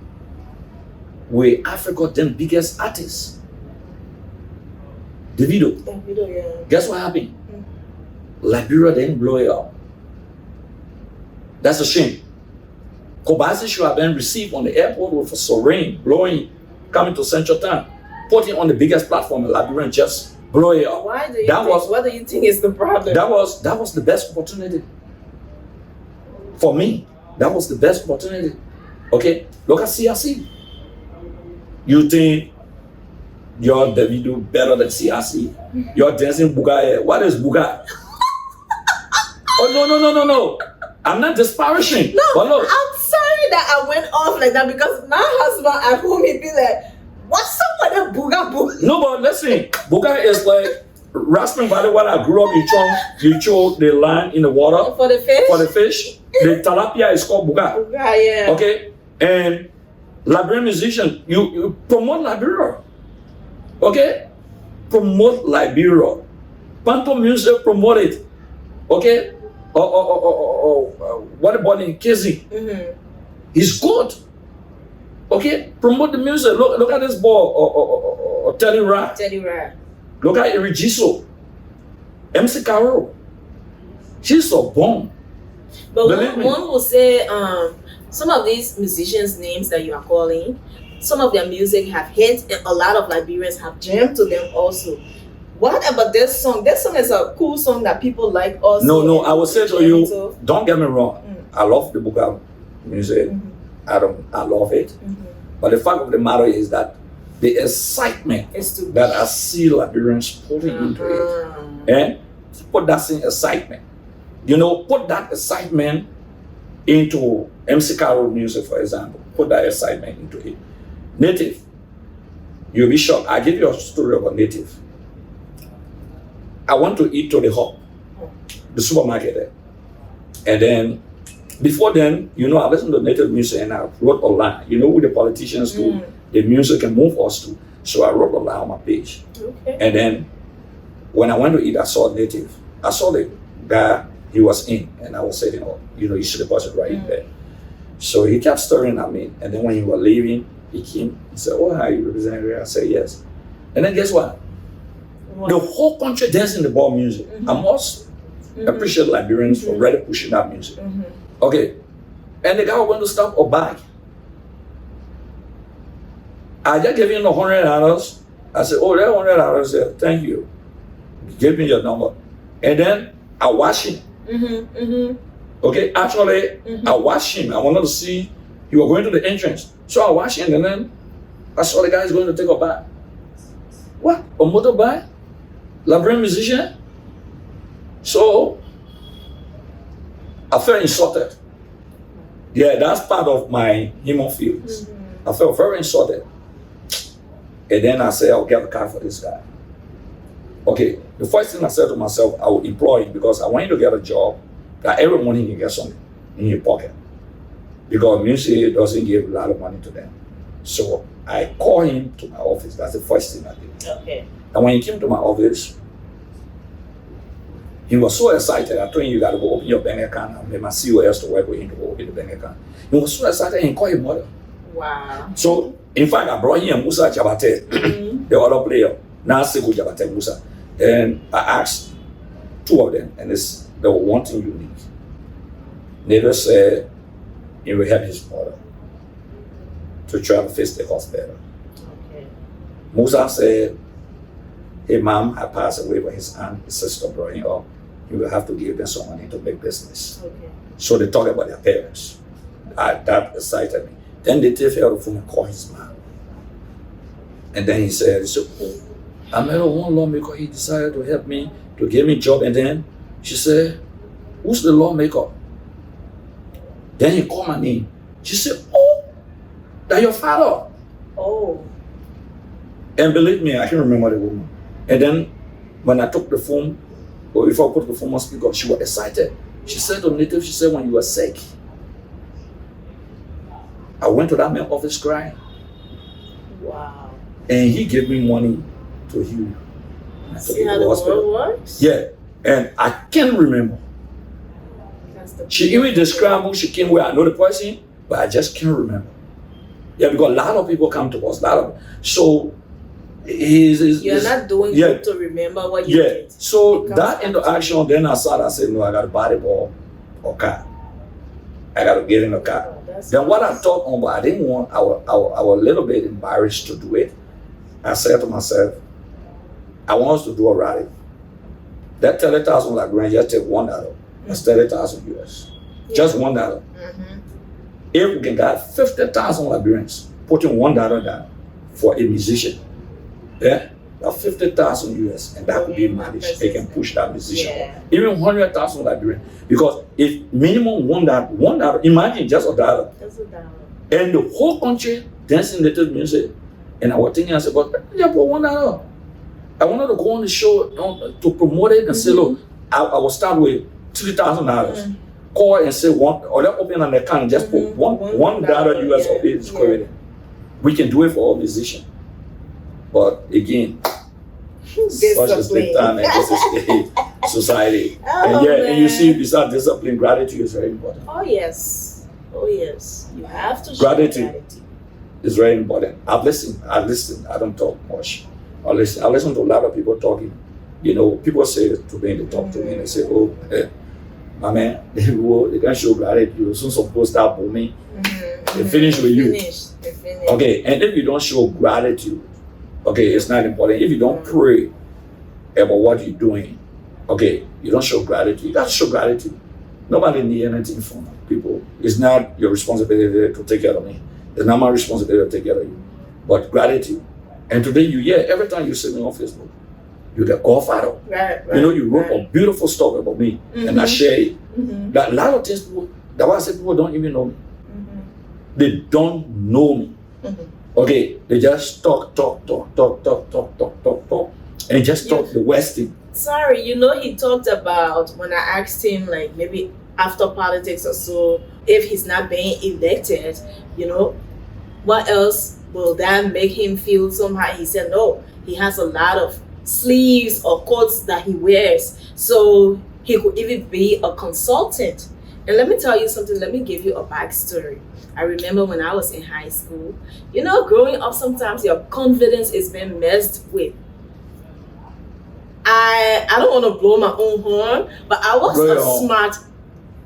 with Africa's biggest artists. Davido. Yeah. Guess what happened? Liberia didn't blow it up. That's a shame. Kobasi should have been received on the airport with a serene, blowing, coming to Central Town, putting on the biggest platform in Liberia and just blow it up. Why do you what do you think is the problem? That was the best opportunity. For me, that was the best opportunity. Okay? Look at CRC. You think your Davido better than CRC? You're dancing Buga. What is Buga? Oh, no. I'm not disparaging. No, but look, I'm sorry that I went off like that because my husband at home, he'd be like, what's up with the Buga? No, but listen, Buga is like Raspberry Valley where I grew up. You choke the line in the water. For the fish? The tilapia is called Buga. Buga, yeah. Okay? And Liberian musician, you promote Liberia. Okay? Promote Liberia. Panto music, promote it. Okay? What about in Kezi? He's good. Okay? Promote the music. Look at this boy, Teddy Ra. Look at Irigiso. MC Caro. She's so bomb. But one will say, some of these musicians' names that you are calling, some of their music have hit, and a lot of Liberians have jammed to them also. What about this song? This song is a cool song that people like also. No, I will say to you, don't get me wrong. I love the Buga music. I love it. But the fact of the matter is that the excitement that I see Liberians putting into it, and put that same excitement. Put that excitement into MC Caro music, for example. Put that excitement into it. Native, you'll be shocked. I give you a story about Native. I went to eat to the hub, the supermarket there. And then, before then, I listened to Native music and I wrote a line. Who the politicians do, the music can move us to. So I wrote a line on my page. Okay. And then, when I went to eat, I saw Native. I saw the guy he was in, and I was saying, you should deposit right in there. So he kept staring at me. And then when he was leaving, he came. He said, "Oh, how you represent here?" I said, "Yes." And then guess what? The whole country dancing the ball music. I must appreciate Liberians for really pushing that music. Okay. And the guy went to stop a bag. I just gave him $100. I said, "Oh, that $100 there. Thank you. Give me your number." And then I watched him. Okay, actually, I watched him. I wanted to see he was going to the entrance. So I watched him, and then I saw the guy is going to take a bag. What? A motorbike? Liberian musician? So I felt insulted. Yeah, that's part of my human feelings. I felt very insulted. And then I said, I'll get a car for this guy. Okay, the first thing I said to myself, I will employ him because I want him to get a job that every morning he gets something. in your pocket. Because music doesn't give a lot of money to them. So I called him to my office. That's the first thing I did. Okay. And when he came to my office, he was so excited. I told him, you got to go open your bank account. I made my COS to work with him to go open the bank account. He was so excited and he called his mother. Wow. So, in fact, I brought him Musa Jabate, the other player, Nasibu Jabate Musa. And I asked two of them, and they were one thing unique. They said he will help his mother to try to face the hospital. Okay. Musa said his mom had passed away, but his aunt, his sister brought him up. He will have to give them some money to make business. Okay. So they talk about their parents. That excited me. Then they take her the phone and call his mom. And then he said, oh, I met one lawmaker, he decided to help me, to give me a job. And then she said, who's the lawmaker? Then he called my name. She said, oh, that's your father. Oh. And believe me, I can't remember the woman. And then when I took the phone, or if I put the phone on speaker, she was excited. She said to Native, she said, when you were sick, I went to that man's office crying. Wow. And he gave me money to heal you. See how the world works? Yeah. And I can't remember. She even described who she came with. I know the person, but I just can't remember. Yeah, because a lot of people come to us. So you're not doing good to remember what you did. So that interaction, then I said, no, I got to buy the ball or car. I got to get in the car. Then what I thought, but I didn't want, I was a little bit embarrassed to do it. I said to myself, I want us to do a rally. That 30,000 like grand, just take $1. That's 30,000 US. Yeah. Just $1. Mm-hmm. If we can get 50,000 Liberians putting $1 down for a musician, yeah, that's 50,000 US, and that could be managed. They can push that musician. Yeah. Even 100,000 Liberians, because if minimum $1, imagine just $1. Just $1. And the whole country dancing native music. And I was thinking, I said, but yeah, for $1. I wanted to go on the show to promote it and say, look, I will start with $3,000. Call and say or let open an account and just put $1 US of it is equivalent. We can do it for all musicians. But again, such is the time and this is the society. And you see, besides discipline, gratitude is very important. Oh yes. You have to show gratitude. Is very important. I listen. I don't talk much. I listen to a lot of people talking. You know, people say to me, they talk to me and they say, oh, my man, they can't show gratitude. You're soon supposed to start booming. They finish with you. They're finished. Okay, and if you don't show gratitude, okay, it's not important. If you don't pray about what you're doing, okay, you don't show gratitude. You got to show gratitude. Nobody needs anything from people. It's not your responsibility to take care of me. It's not my responsibility to take care of you. But gratitude. And today every time you see me on Facebook, you're the godfather. Right. You know, you wrote a beautiful story about me and I share it. That a lot of things that's why I say people don't even know me. They don't know me. Okay, they just talk, and just talk the West thing. Sorry, he talked about, when I asked him, like maybe after politics or so, if he's not being elected, what else will that make him feel somehow? He said no, he has a lot of sleeves or coats that he wears, so he could even be a consultant. And let me tell you something, let me give you a backstory. I remember when I was in high school, growing up, sometimes your confidence is being messed with. I don't want to blow my own horn, but I was a smart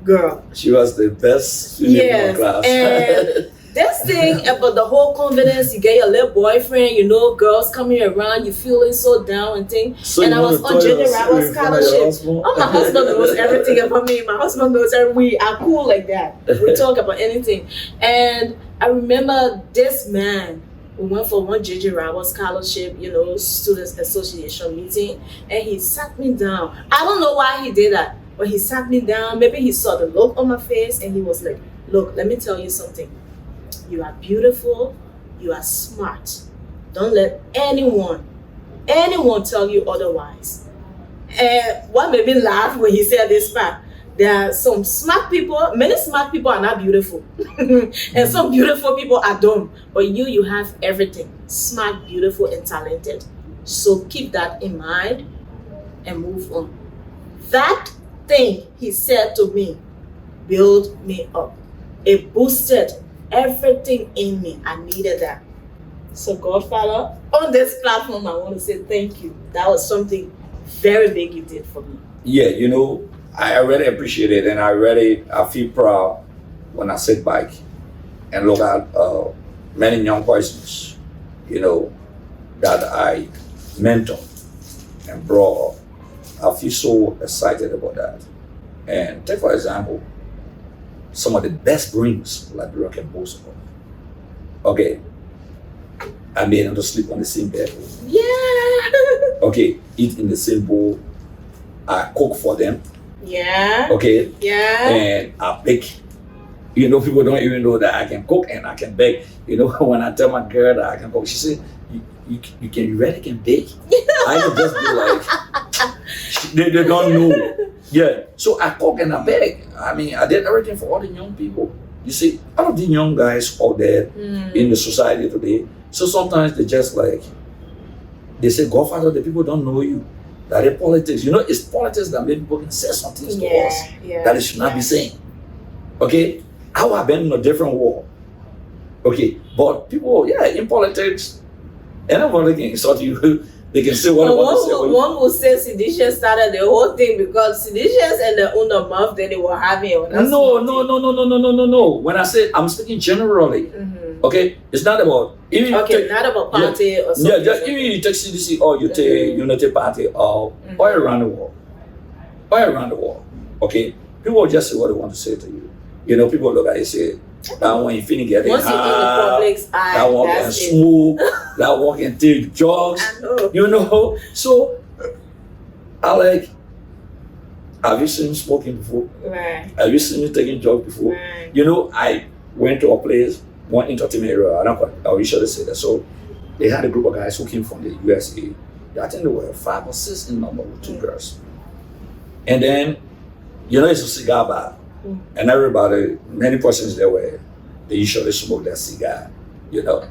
girl. She was the best in her class. And this thing about the whole confidence, you get your little boyfriend, girls coming around, you feeling so down and things. So and I was on Junior Rabble Scholarship. Oh, my husband knows everything about me. My husband knows everything. We are cool like that. We talk about anything. And I remember this man, we went for one JJ Rabble Scholarship, Students Association meeting, and he sat me down. I don't know why he did that, but he sat me down. Maybe he saw the look on my face, and he was like, look, let me tell you something. You are beautiful, you are smart. Don't let anyone tell you otherwise. And what made me laugh when he said this part, There are some smart people, many smart people are not beautiful. And some beautiful people are dumb. But you have everything. Smart, beautiful, and talented. So keep that in mind and move on. That thing he said to me built me up. It boosted everything in me. I needed that. So Godfather, on this platform, I want to say thank you. That was something very big you did for me. Yeah, you know, I really appreciate it, and I feel proud when I sit back and look at many young persons, you know, that I mentor and brought up. I feel so excited about that. And take for example, some of the best brains Liberia can boast of. Okay, I made them to sleep on the same bed. Yeah. Okay, eat in the same bowl. I cook for them. Yeah. Okay. Yeah. And I bake. You know, people don't even know that I can cook and I can bake. You know, when I tell my girl that I can cook, she said, you really can bake? I can just be like, they don't know. Yeah. So I cook and I bake. I mean, I did everything for all the young people. You see, all of the young guys out there in the society today, so sometimes they just like, they say, Godfather, the people don't know you. That is politics. You know, it's politics that make people can say some things to us that they should not be saying. Okay? I would have been in a different war. Okay? But people, in politics, anybody can insult you. They can say what they want to say. One will say sedition started the whole thing because seditions and the Unamaf that they were having. No. When I say, I'm speaking generally. Okay? It's not about... not about party or something. Yeah, just even you take CDC or you take Unity Party or all around the world. All around the world. Okay? People just say what they want to say to you. You know, people look at you and say, that one you finna get once you're in the public's eye, that one can smoke, that one can take drugs. You know? So, have you seen me smoking before? Right. Have you seen me taking drugs before? Right. You know, I went to a place, one entertainment area, I usually say that. So they had a group of guys who came from the USA. I think there were 5 or 6 in number with 2 girls. And then, you know, it's a cigar bar. And everybody, many persons they usually smoke their cigar, you know.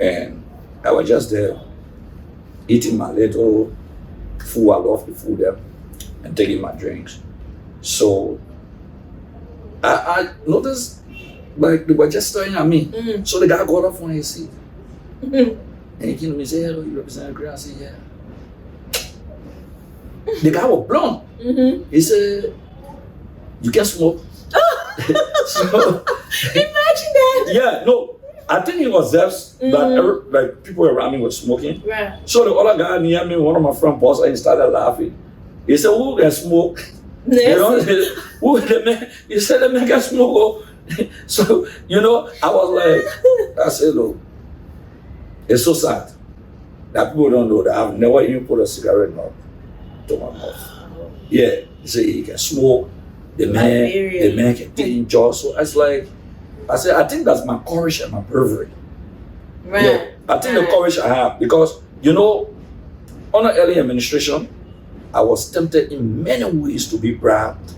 And I was just there eating my little food. I love the food there and taking my drinks. So I noticed like they were just staring at me. So the guy got up from his seat. And he came to me and said, hello, you represent Acarous? I said, yeah. The guy was blown. He said, you can smoke. So, imagine that. Yeah, no. I think it was just that like people around me were smoking. Right. So the other guy near me, one of my friends, paused and started laughing. He said, who can smoke? You know, who the man? He said, the man can smoke. So, you know, I was like, I said, look, it's so sad that people don't know that I've never even put a cigarette to my mouth. Yeah, he said he can smoke. The man can take drugs. So it's like, I said, I think that's my courage and my bravery. Right. Yeah, I think the courage I have because, you know, under early administration, I was tempted in many ways to be bribed,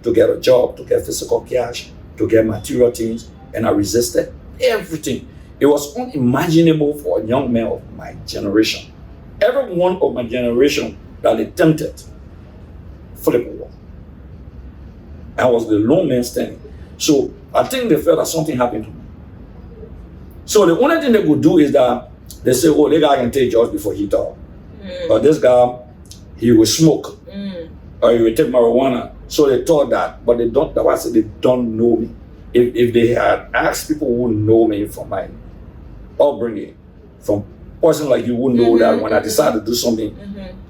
to get a job, to get physical cash, to get material things, and I resisted everything. It was unimaginable for a young man of my generation. Everyone of my generation that they tempted, flip over. I was the lone man standing. So I think they felt that something happened to me. So the only thing they could do is that they say, oh, this guy can take drugs before he talk. Or this guy, he will smoke. Or he will take marijuana. So they thought that, but they don't, that's why I said they don't know me. If they had asked people who know me from my upbringing, from person like you would know that when I decide to do something,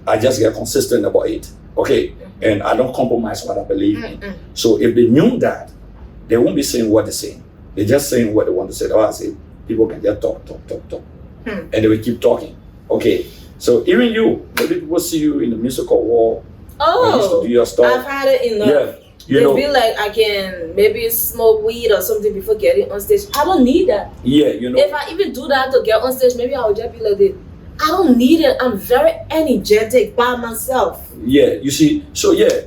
I just get consistent about it. Okay? And I don't compromise what I believe in. So if they knew that, they won't be saying what they're saying. They're just saying what they want to say. That's why I say people can just talk. And they will keep talking. Okay. So even you, maybe people see you in the musical world. Oh, used to do your stuff. I've had it enough. Yeah. You they know, feel like I can maybe smoke weed or something before getting on stage. I don't need that. Yeah, you know. If I even do that to get on stage, maybe I would just be like this. I don't need it. I'm very energetic by myself. Yeah, you see, so yeah,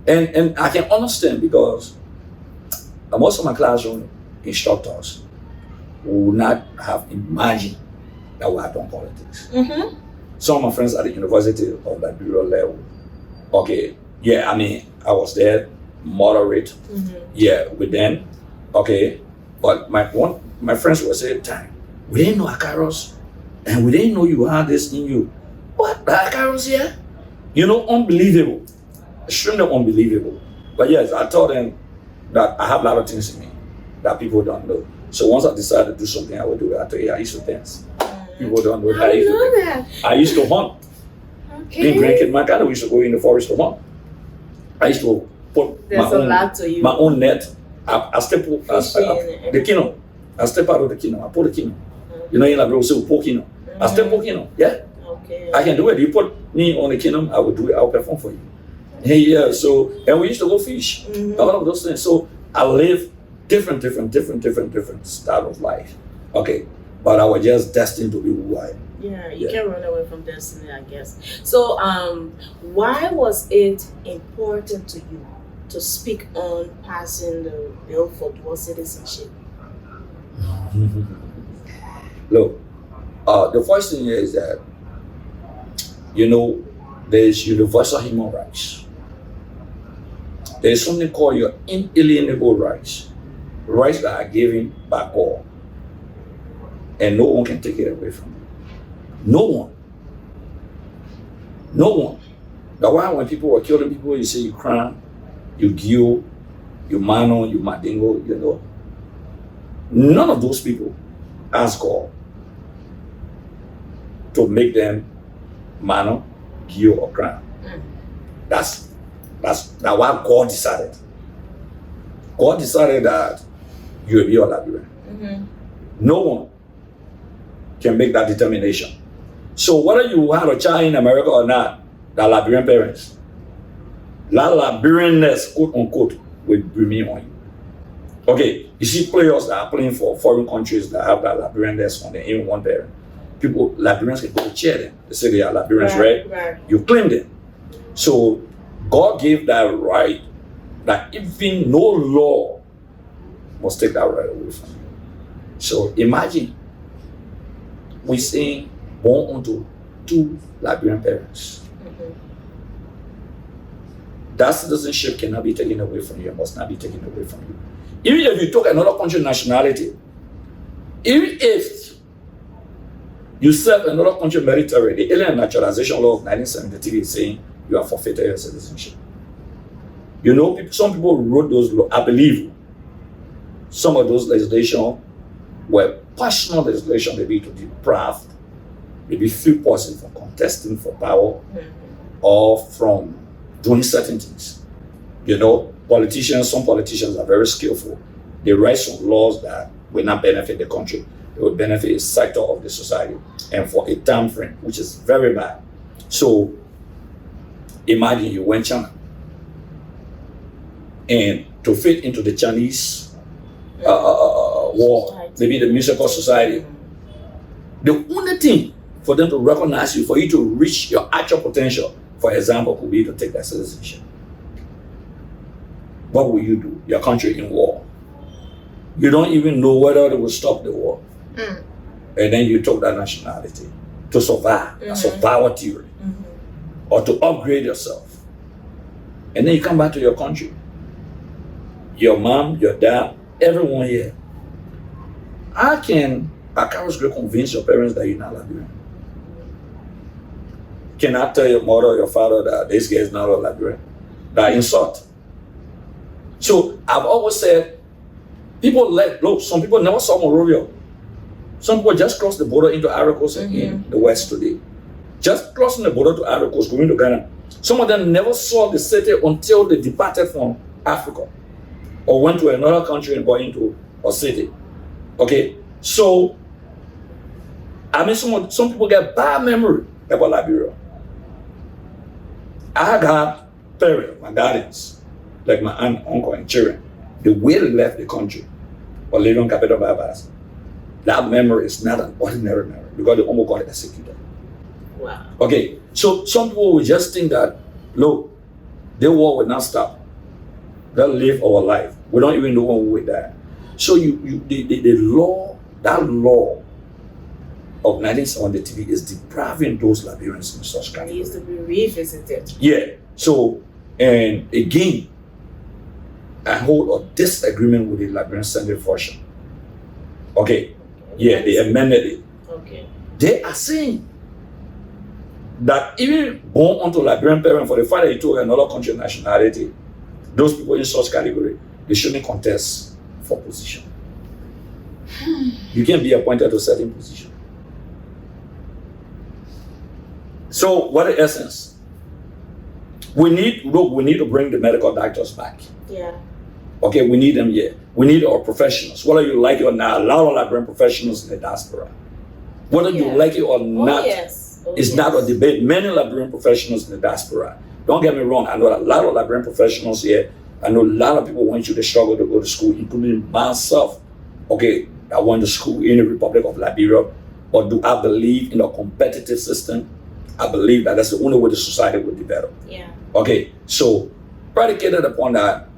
And I can understand because most of my classroom instructors would not have imagined that we had done politics. Mm-hmm. Some of my friends at the University of Liberia level, okay, yeah, I mean, I was there, moderate, yeah, with them, okay, but my friends were saying, "Time, we didn't know Acarous, and we didn't know you had this in you." What, the Acarous here? You know, unbelievable, extremely unbelievable. But yes, I told them that I have a lot of things in me that people don't know. So once I decided to do something, I would do it. I tell you, I used to dance. People don't know that. I didn't know that. I used to hunt. Okay. In Grand Montana, we used to go in the forest to hunt. I used to put There's a lot to you. my own net. I step the kino. I step out of the kino. I put the kino. You know, in Liberia, we say we put kino. I step put kino. Yeah. Okay. I can do it. You put me on the kino, I will do it. I'll perform for you. Yeah. So, and we used to go fish. A lot of those things. So I live different style of life. Okay. But I was just destined to be who I am. Yeah, you can't run away from destiny, I guess. So, why was it important to you to speak on passing the bill for dual citizenship? Look, the first thing is that, you know, there's universal human rights. There's something called your inalienable rights that are given by God. And no one can take it away from you. No one. That's why when people were killing people, you say you crime, you gill, you mano, you madingo, you know. None of those people ask God to make them mano, gill, or crime. That's why God decided. God decided that you will be a Liberian. No one can make that determination. So whether you have a child in America or not, the Liberian parents, that Liberianness, quote unquote, will remain on you. Okay, you see players that are playing for foreign countries that have that Liberianness on them, even one parent. People, Liberians can go to cheer them. They say they are Liberians, right? You claim them. So God gave that right that even no law must take that right away from you. So imagine we saying born unto two Liberian parents. That citizenship cannot be taken away from you, must not be taken away from you. Even if you took another country nationality, even if you serve another country military, the Alien Naturalization Law of 1973 is saying you have forfeited your citizenship. You know, some people wrote those laws. I believe some of those legislation were personal legislation, maybe to deprive, maybe few persons from contesting for power or from doing certain things. You know, some politicians are very skillful. They write some laws that will not benefit the country. It will benefit a sector of the society and for a time frame, which is very bad. So imagine you went China and to fit into the Chinese war, maybe the musical society, the only thing for them to recognize you, for you to reach your actual potential, for example, could be to take that citizenship. What will you do? Your country in war. You don't even know whether they will stop the war. And then you took that nationality to survive. That's a power theory. Or to upgrade yourself. And then you come back to your country. Your mom, your dad, everyone here. How can Acarous convince your parents that you're not Liberian? Can I tell your mother or your father that this guy is not a Liberian? That insult. So I've always said, some people never saw Monrovia. Some people just crossed the border into Acarous in the West today. Just crossing the border to Acarous, going to Ghana. Some of them never saw the city until they departed from Africa or went to another country and got into a city. Okay, so I mean, some people get bad memory about Liberia. I got parents, my guardians, like my aunt, uncle, and children. The way they left the country or living on capital bypass, that memory is not an ordinary memory because they almost got executed. Wow. Okay, so some people will just think that, look, the war will not stop that live our life. We don't even know when we will die. So the law, that law of 1973 is depriving those Liberians in such kind. It needs to be revisited. Yeah. So, and again, I hold a disagreement with the Liberian Senate version. Okay. Yeah, they amended it. Okay. They are saying that even born onto Liberian parent for the fact that he took another country nationality, those people in such category, they shouldn't contest for position. You can be appointed to a certain position. So what the essence? We need to bring the medical doctors back. Yeah. Okay, we need them here. We need our professionals. Whether you like it or not, a lot of Liberian professionals in the diaspora. Whether you like it or not, it's not a debate. Many Liberian professionals in the diaspora. Don't get me wrong, I know a lot of Liberian professionals here. I know a lot of people went through the struggle to go to school, including myself. Okay, I went to school in the Republic of Liberia. But do I believe in a competitive system? I believe that that's the only way the society will develop. Yeah. Okay, so predicated upon that,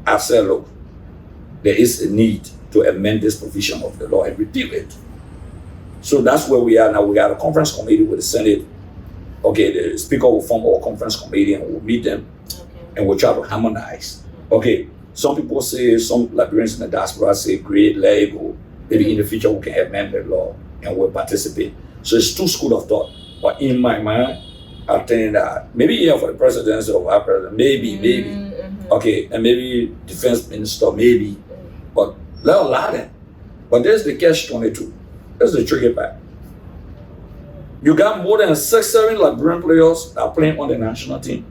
I've said, look, there is a need to amend this provision of the law and repeal it. So that's where we are now. We got a conference committee with the Senate. Okay, the speaker will form our conference committee and we'll meet them and we'll try to harmonize. Okay, some people say, some Liberians in the diaspora say, great, let it go. Maybe in the future we can amend the law and we'll participate. So it's two schools of thought. But in my mind, I'm thinking that maybe here for the presidency of our president, maybe. Okay, and maybe defense minister, maybe. But let allow them. But there's the catch-22. That's the tricky part. You got more than 6-7 Liberian players that are playing on the national team.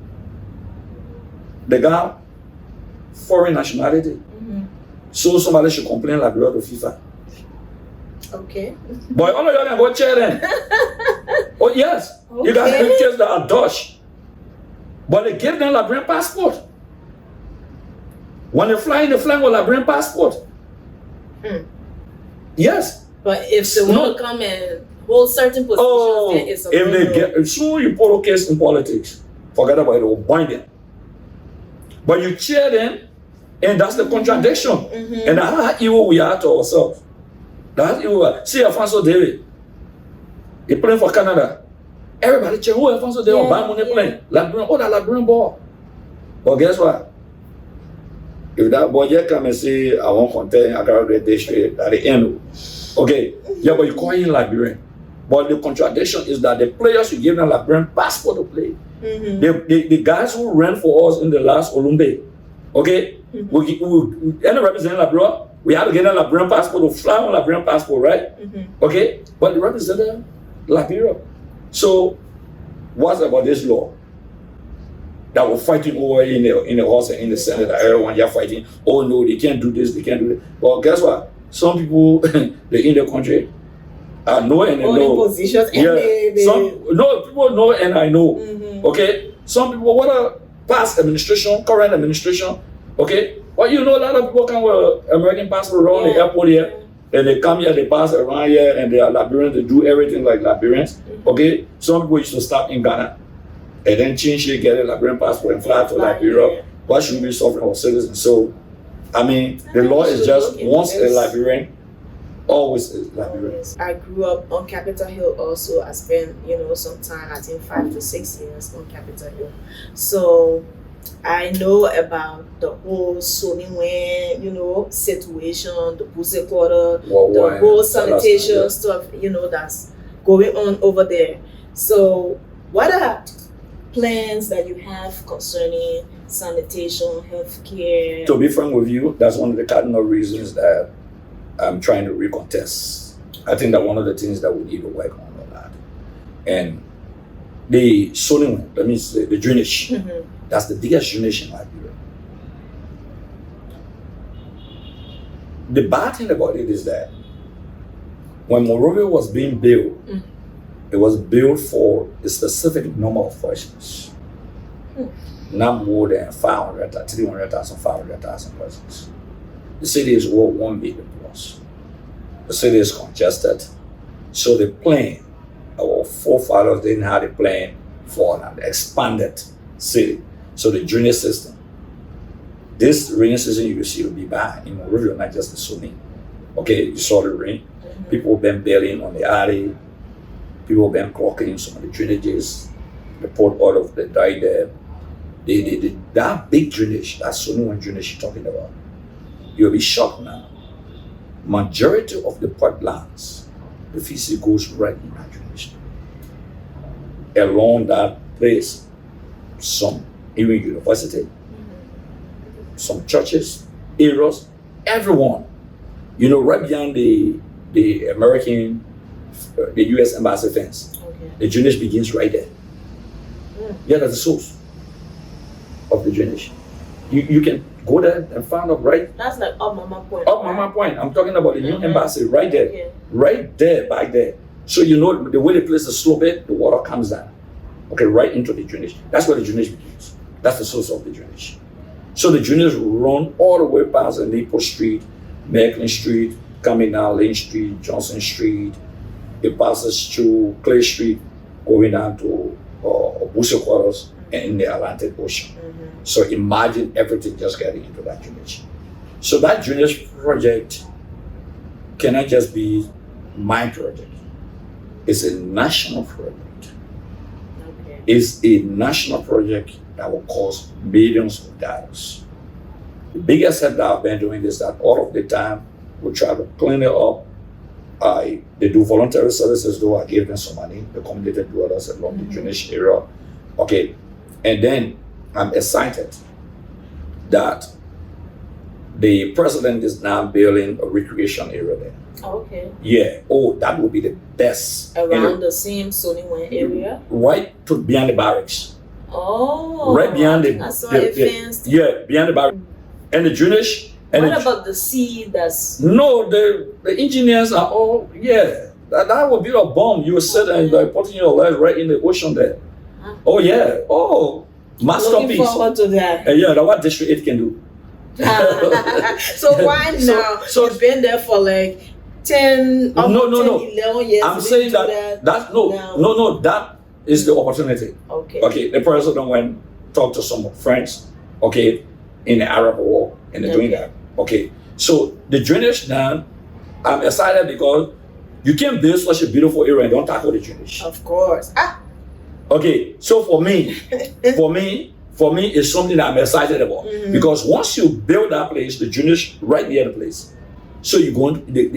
They got foreign nationality. So somebody should complain Liberia to FIFA. Okay. But all of y'all can go chair them. Oh yes. Okay. You got pictures that are Dutch. But they give them Liberian passport. When they fly with Liberian passport. Yes. But if they want to come and hold certain positions, then it's a if they get, soon you put a case in politics, forget about it, or bind them. But you cheer them, and that's the contradiction. And that's how evil we are to ourselves. That's evil. See Alfonso David. He playing for Canada. Everybody cheer, who Alfonso David? Buy money playing. Liberian, that Liberian ball. But guess what? If that boy just come and say, I won't contest Acarous Great District at the end. Okay, yeah, but you call him Liberian. But the contradiction is that the players you give them Liberian passport to play. The guys who ran for us in the last Olympic, okay, we represent Liberia. We have to get a Liberian passport to fly on Liberian passport, right? Okay, but they represent Liberia. So, what's about this law that we're fighting over in the House and in the Senate? Everyone you're fighting. Oh no, they can't do this. They can't do that. Well, guess what? Some people they in the country know and they know. Positions people know and I know. Okay, some people what a past administration, current administration. Okay, but you know a lot of people come with American passport around the airport here. And they come here, they pass around here, and they are Liberians, they do everything like Liberians. Okay? Some people used to stop in Ghana and then change it, get a Liberian passport and fly to Liberia. Why should we be suffering our citizens? So, I mean, the law is just once a Liberian, always a Liberian. I grew up on Capitol Hill also. I spent, some time, I think 5 to 6 years on Capitol Hill. So, I know about the whole Soliwen, situation, the Pussy Quarter, the whole sanitation stuff, that's going on over there. So, what are plans that you have concerning sanitation, healthcare? To be frank with you, that's one of the cardinal reasons that I'm trying to recontest. I think that one of the things that we need to work on that. And the Soliwen, let me say, the drainage. That's the biggest drainage in Liberia. The bad thing about it is that when Monrovia was being built, it was built for a specific number of persons. Not more than 300,000, 500,000 persons. The city is worth 1 million plus. The city is congested. So the plan, our forefathers didn't have a plan for an expanded city. So the drainage system This rainy season you will see will be bad in Monrovia, not just the Sunni. Okay, you saw the rain. People have been bailing on the alley. People have been clocking some of the drainages. They poured all of the dye there. That big drainage, that Sunni one drainage you're talking about, you'll be shocked now. Majority of the pipelines, the feces goes right in that drainage. Along that place, some even university, some churches, areas, everyone. You know, right beyond the American, the U.S. Embassy fence, the drainage begins right there. Yeah, that's the source of the drainage. You can go there and find out right. That's like up Mama Point. Up Mama Point. I'm talking about the new embassy right there. Right there, back there. So you know the way the place is sloped, the water comes down. Okay, right into the drainage. That's where the drainage begins. That's the source of the drainage. So the drainage run all the way past the Newport Street, Macklin Street, coming down Lane Street, Johnson Street. It passes through Clay Street, going down to Busse Quarters and in the Atlantic Ocean. So imagine everything just getting into that drainage. So that drainage project cannot just be my project. It's a national project. It's a national project that will cost millions of dollars. The biggest help that I've been doing is that all of the time we try to clean it up. They do voluntary services, though I gave them some money, the community dwellers along the drainage area. Okay, and then I'm excited that the president is now building a recreation area there. Okay. Yeah. Oh, that would be the best. Around the same Soniwan area? Right to beyond the barracks. Oh. Right beyond the. I saw it fenced. Yeah, beyond the barracks. And the drainage. And what about the sea that's... No, the engineers are all, that would be a bomb. You were sitting and like putting your leg right in the ocean there. Huh? Oh, yeah. Oh, masterpiece. Looking forward to that. Yeah, that's what District 8 can do. So why now? So you've been there for like 10, 11 years. I'm saying that that is the opportunity. Okay, the president went talk to some friends, okay, in the Arab war, and they're doing that. Okay, so the drainage now, I'm excited because you can't build such a beautiful area and don't tackle the drainage. Of course. Okay, so for me, it's something that I'm excited about because once you build that place, the drainage right near the place, so you're going. They're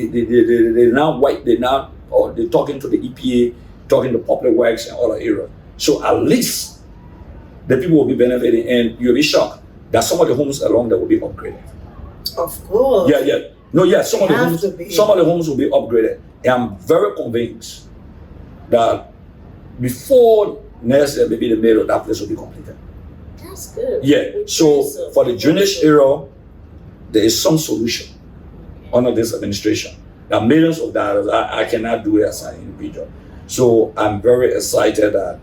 talking to the EPA, talking to public works and other areas. So at least the people will be benefiting, and you'll be shocked that some of the homes along there will be upgraded. Of course. Yeah. No, some of the homes will be upgraded. And I'm very convinced that before next year, maybe the middle of that place will be completed. That's good. Yeah. So for the drainage area, there is some solution under this administration. There are millions of dollars. I cannot do it as an individual. So I'm very excited that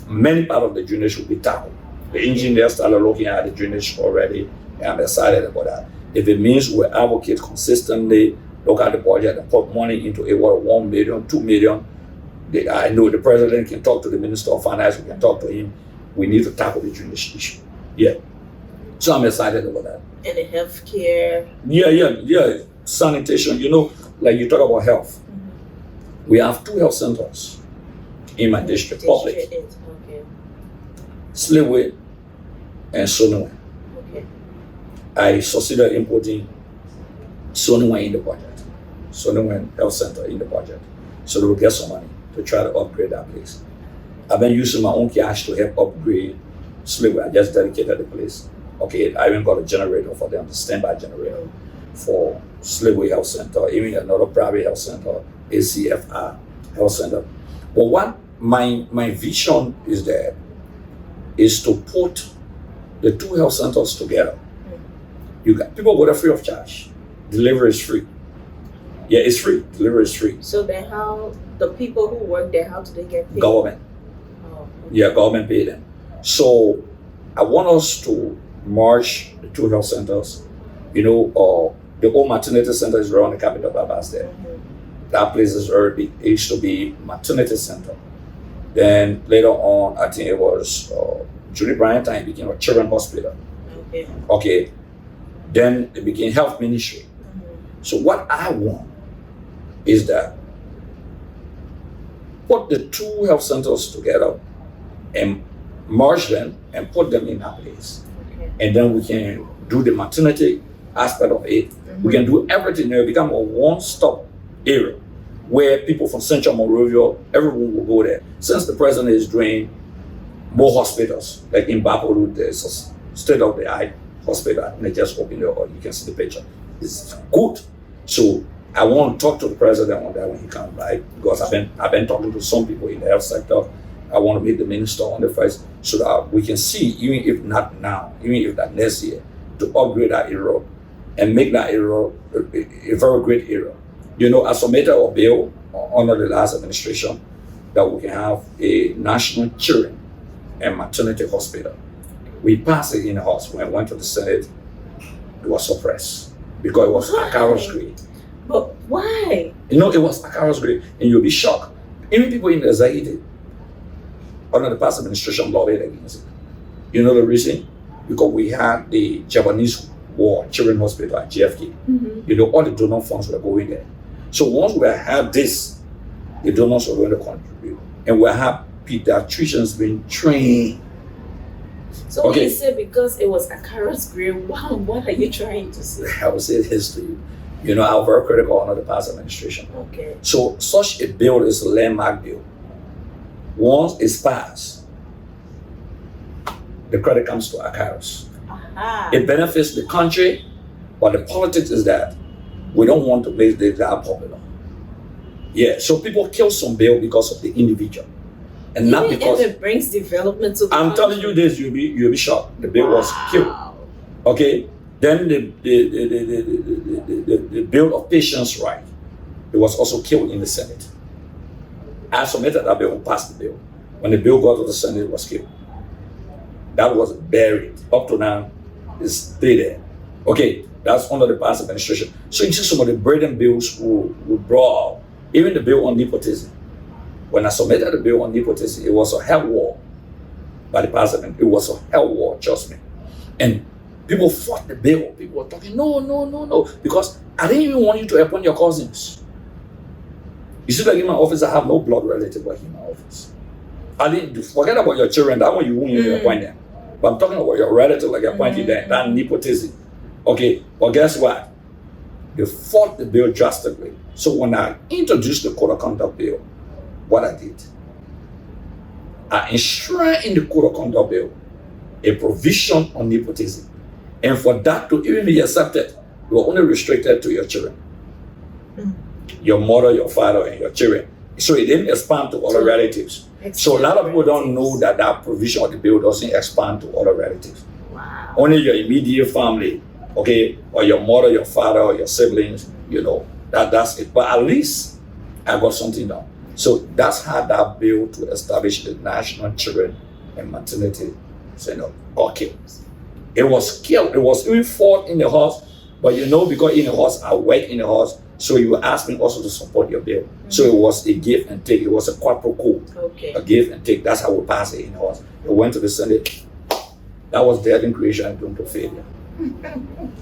many parts of the drainage will be tackled. The engineers started looking at the drainage already, and I'm excited about that. If it means we advocate consistently, look at the budget and put money into it, 1 million, 2 million. I know the president can talk to the Minister of Finance, we can talk to him. We need to tackle the drainage issue. Yeah. So I'm excited about that. And the healthcare. Yeah. Sanitation, like you talk about health. We have 2 health centers in my district, public. Okay. Sleway and Soniwan. Okay. I succeeded in putting Soniwan in the budget. Soniwan Health Center in the budget. So they will get some money to try to upgrade that place. I've been using my own cash to help upgrade Sleway. I just dedicated the place. Okay, I even got a generator for them, a standby generator for Sleway Health Center, even another private health center, ACFR Health Center. But what my vision is there is to put the 2 health centers together. You got people go there free of charge. Delivery is free. Yeah, it's free. Delivery is free. So then how the people who work there, how do they get paid? Government. Oh, okay. Yeah, government pay them. So I want us to merge the 2 health centers. The old maternity center is around the capital bypass there. That place is already, it used to be maternity center. Then later on, I think it was Julie Bryant time became a children's hospital. Yeah. Okay. Then it became health ministry. So what I want is that put the two health centers together and merge them and put them in a place. Okay. And then we can do the maternity aspect of it. We can do everything. It will become a one-stop area where people from Central Monrovia, everyone will go there. Since the president is doing more hospitals, like in Bapalu, there's a state-of-the-art hospital, and they just opened it, or you can see the picture. It's good. So I want to talk to the president on that when he comes, right? Because I've been talking to some people in the health sector. I want to meet the minister on the first so that we can see, even if not now, even if that next year, to upgrade that area and make that area a very great area. You know, I submitted a bill under the last administration that we can have a national children and maternity hospital. We passed it in the House. When I went to the Senate, it was suppressed because it was Acarous grade. But why? You know, it was Acarous grade, and you'll be shocked. Even people in the executive under the past administration lobbied against it. You know the reason? Because we had the Japanese War Children's Hospital at JFK. You know, all the donor funds were going there. So once we had this, the donors were going to contribute. And we have pediatricians being trained. So when you say because it was Acarous grade, what are you trying to say? I will say this to you. You know, I'm very critical under the past administration. Okay. So such a bill is a landmark bill. Once it's passed, the credit comes to Acarous. It benefits the country, but the politics is that we don't want to make this that popular. Yeah, so people kill some bill because of the individual, and not because it brings development to the country. telling you this, you'll be shocked. The bill was killed. Okay, then the bill of patients' right, it was also killed in the Senate. I submitted that bill and passed the bill. When the bill got to the Senate, it was killed. That was buried. Up to now, it's still there. Okay, that's under the past administration. So you see some of the burden bills we brought out, even the bill on nepotism. When I submitted the bill on nepotism, it was a hell war by the president. It was a hell war, trust me. And people fought the bill. People were talking, no, because I didn't even want you to appoint your cousins. You see, like in my office, I have no blood relative like in my office. I didn't forget about your children. That one you won't even appoint them. But I'm talking about your relative, like appointing them. That nepotism. Okay, but guess what? They fought the bill drastically. So when I introduced the Code of Conduct bill, what I did, I enshrined in the Code of Conduct bill a provision on nepotism. And for that to even be accepted, you are only restricted to your children. Your mother, your father, and your children. So it didn't expand to other relatives. So a lot of people don't know that that provision of the bill doesn't expand to other relatives. Wow. Only your immediate family, okay, or your mother, your father, or your siblings, you know, that's it. But at least I got something done. So that's how that bill to establish the National Children and Maternity Center got killed. It was killed. It was even fought in the House, but you know, because in the House, I work in the House, so you were asking also to support your bill. So it was a give and take. It was a quid pro quo. Okay. A give and take. That's how we passed it in the House. It went to the Senate. That was death in creation and doomed to failure.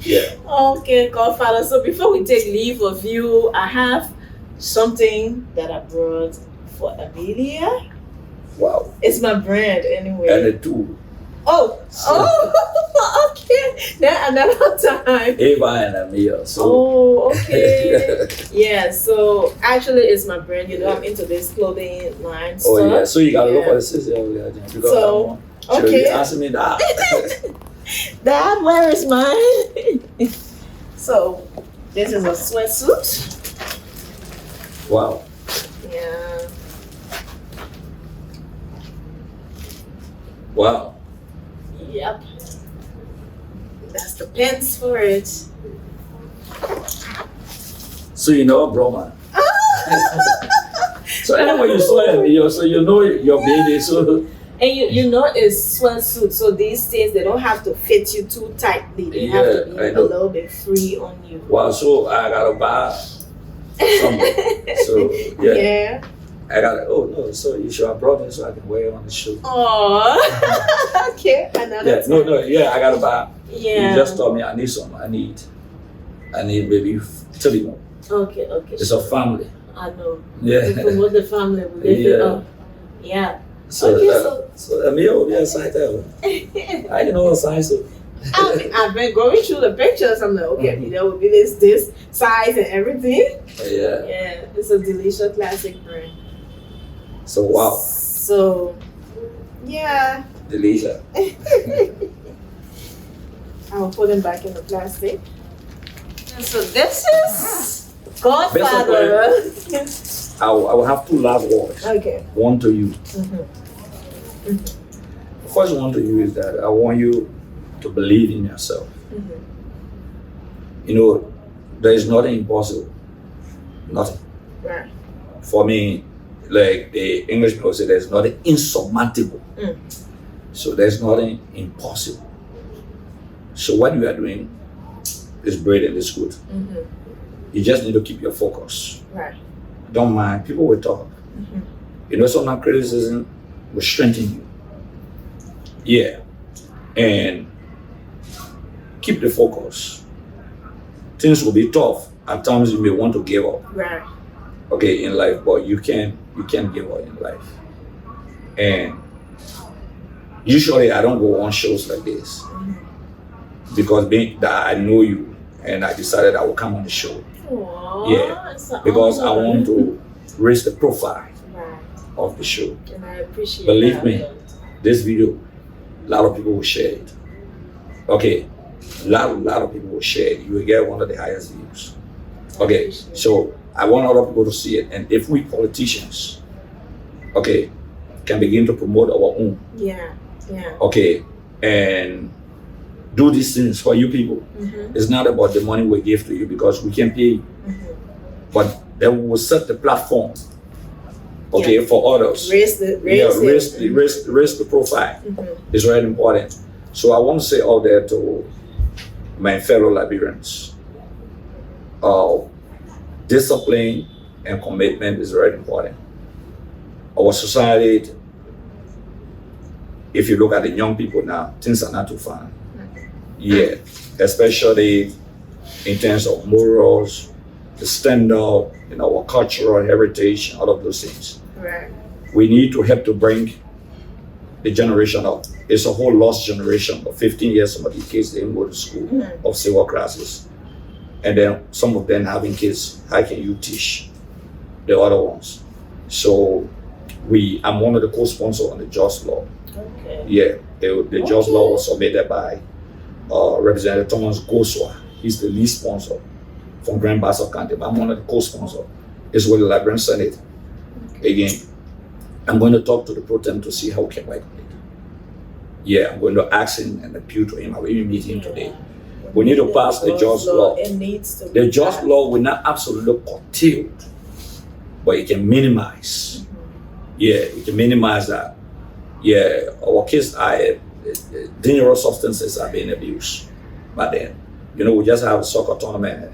Yeah. Okay, Godfather. So before we take leave of you, I have something that I brought for Amelia. Wow. It's my brand anyway. And the two. Okay. Then another time. Ava and Amia. So. Oh, okay. Yeah, so actually it's my brand. You know, I'm into this clothing line stuff. Oh, yeah. So you gotta look for the sister over there. Because so, okay. You asking me that. Dad, where is mine? So, this is a sweatsuit. Wow. Yeah. Wow. Yep. That's the pants for it. So you know, bro, man. So anyway, you saw it, so you know your baby. So. And you know it's sweatsuit, so these things they don't have to fit you too tightly. They have to be a little bit free on you. Wow, so I gotta buy something. So yeah. Yeah. I I got it. Oh no, so you should have brought it so I can wear it on the show. Oh, okay. Another Yeah, no, yeah, I gotta buy. Yeah. You just told me I need some. I need maybe 3 more. Okay. It's a family. I know. Yeah. To promote the family, we lift it up. Yeah. So, Okay, so Amir will be excited. I didn't know what size. I've been going through the pictures. I'm like, okay, there will be this size and everything. Yeah. Yeah, it's a delicious classic brand. So wow. So, yeah. Delicious. I'll put them back in the plastic. And so this is Godfather. I will have 2 last words. Okay. One to you. Mm-hmm. The first one to you is that I want you to believe in yourself. Mm-hmm. You know, there is nothing impossible. Nothing. Right. For me, like the English people say, there's nothing insurmountable. So there's nothing impossible. So what you are doing is great and it's good. Mm-hmm. You just need to keep your focus. Right. Don't mind. People will talk. Mm-hmm. You know, sometimes criticism will strengthen you. Yeah. And keep the focus. Things will be tough. At times you may want to give up. Right. Okay, in life, but you can't give up in life. And usually I don't go on shows like this. Mm-hmm. Because being that I know you and I decided I will come on the show. Aww, Yeah. Because I want to raise the profile of the show. And I appreciate Believe that. me, this video, a lot of people will share it. Okay, a lot of people will share it. You will get one of the highest views. Okay, so I want other people to see it. And if we politicians, okay, can begin to promote our own. Yeah. Okay, and do these things for you people. Mm-hmm. It's not about the money we give to you because we can pay you. Mm-hmm. But then we will set the platform, okay, for others. Raise Raise the profile. Mm-hmm. It's very important. So I want to say out there to my fellow Liberians, discipline and commitment is very important. Our society, if you look at the young people now, things are not too fun. Yeah, especially in terms of morals, the stand-up, you know, our cultural heritage, all of those things. Right. We need to help to bring the generation up. It's a whole lost generation of 15 years, some of the kids didn't go to school of civil classes. And then some of them having kids, how can you teach the other ones? So I'm one of the co-sponsors on the Just Law. Okay. Yeah, the Just Law was submitted by Representative Thomas Goswa. He's the lead sponsor from Grand Bassa County, but I'm one of the co-sponsors. It's with the Liberian Senate. Again, I'm going to talk to the pro tem to see how we can work on it. Yeah, I'm going to ask him and appeal to him. I will even meet him today. We need to pass the Just Law. It needs to be The Just Law will not absolutely curtail, but it can minimize. Yeah, it can minimize that. Yeah, our kids are dangerous substances are being abused. But then, you know, we just have a soccer tournament.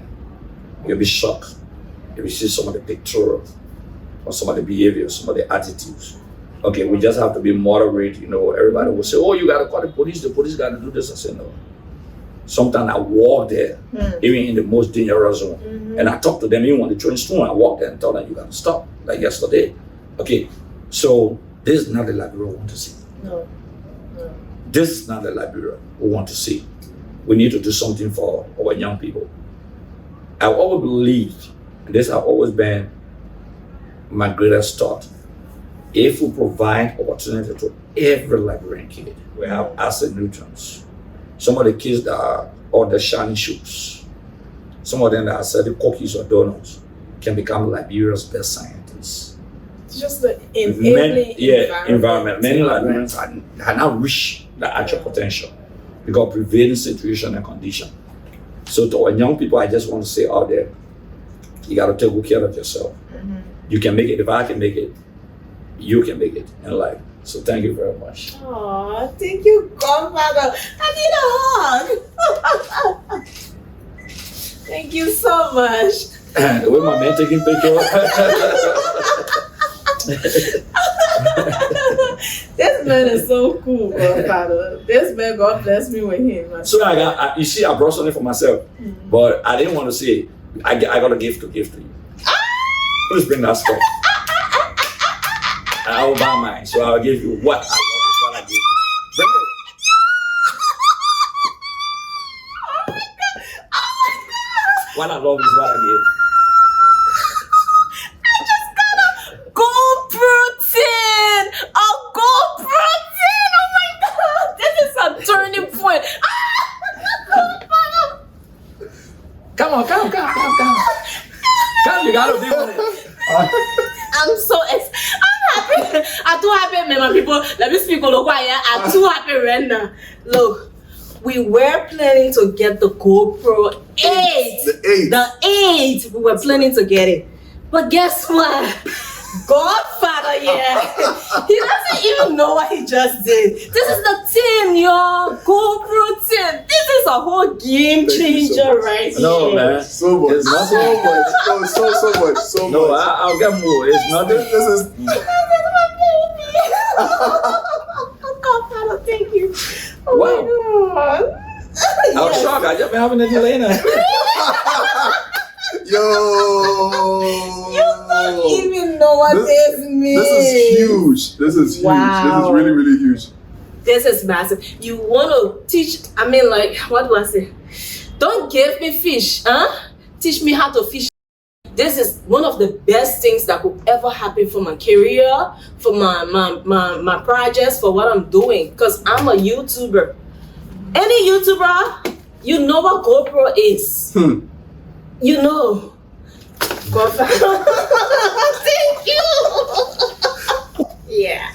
You'll be shocked if you see some of the picture or some of the behaviors, some of the attitudes. Okay, we just have to be moderate. You know, everybody will say, "Oh, you gotta call the police got to do this." I say no. Sometimes I walk there, even in the most dangerous zone, and I talk to them even when they throw in stone. I walk there and tell them you gotta stop, like yesterday. Okay, so this is not the Liberia we want to see. No. This is not the Liberia we want to see. We need to do something for our young people. I always believed, and this has always been my greatest thought. If we provide opportunity to every Liberian kid, we have acid neutrons. Some of the kids that are on the shiny shoes, some of them that are selling cookies or donuts can become Liberia's best scientists. Just the environment. Many Liberians are not reached the actual potential because prevailing situation and condition. So to our young people, I just want to say out there, you got to take good care of yourself. You can make it. If I can make it, you can make it in life. So thank you very much. Aw, thank you, Godfather. I need a hug. Thank you so much. The way my man taking picture. This man is so cool, Godfather. This man, God bless me with him. So you see, I brought something for myself, but I didn't want to say. I got a gift to give to you. Please bring that stuff. I will buy mine, so I'll give you what I love is what I give. Bring it. What I love is what I give. I just got a gold protein! A gold protein! Oh my god! This is a turning point. Come, you gotta deal with it. I'm so I'm happy. I'm too happy, man. My people, let me speak on I'm too happy right now. Look, we were planning to get the GoPro 8. The 8. We were planning to get it. But guess what? Godfather, he doesn't even know what he just did. This is the 10, y'all. GoPro 10. This is a whole game changer right here. No, man. So much. It's nothing. So much. No, I'll get more. It's nothing. This is. Godfather, thank you. Oh Wow. my God. I was shocked. I just been having a delay now. Yo. You don't even know what this means. This is huge. This is huge. Wow. This is really, really huge. This is massive. You want to teach, what do I say? Don't give me fish, huh? Teach me how to fish. This is one of the best things that could ever happen for my career, for my projects, for what I'm doing. Because I'm a YouTuber. Any YouTuber, you know what GoPro is. You know. GoPro. Thank you. Yeah.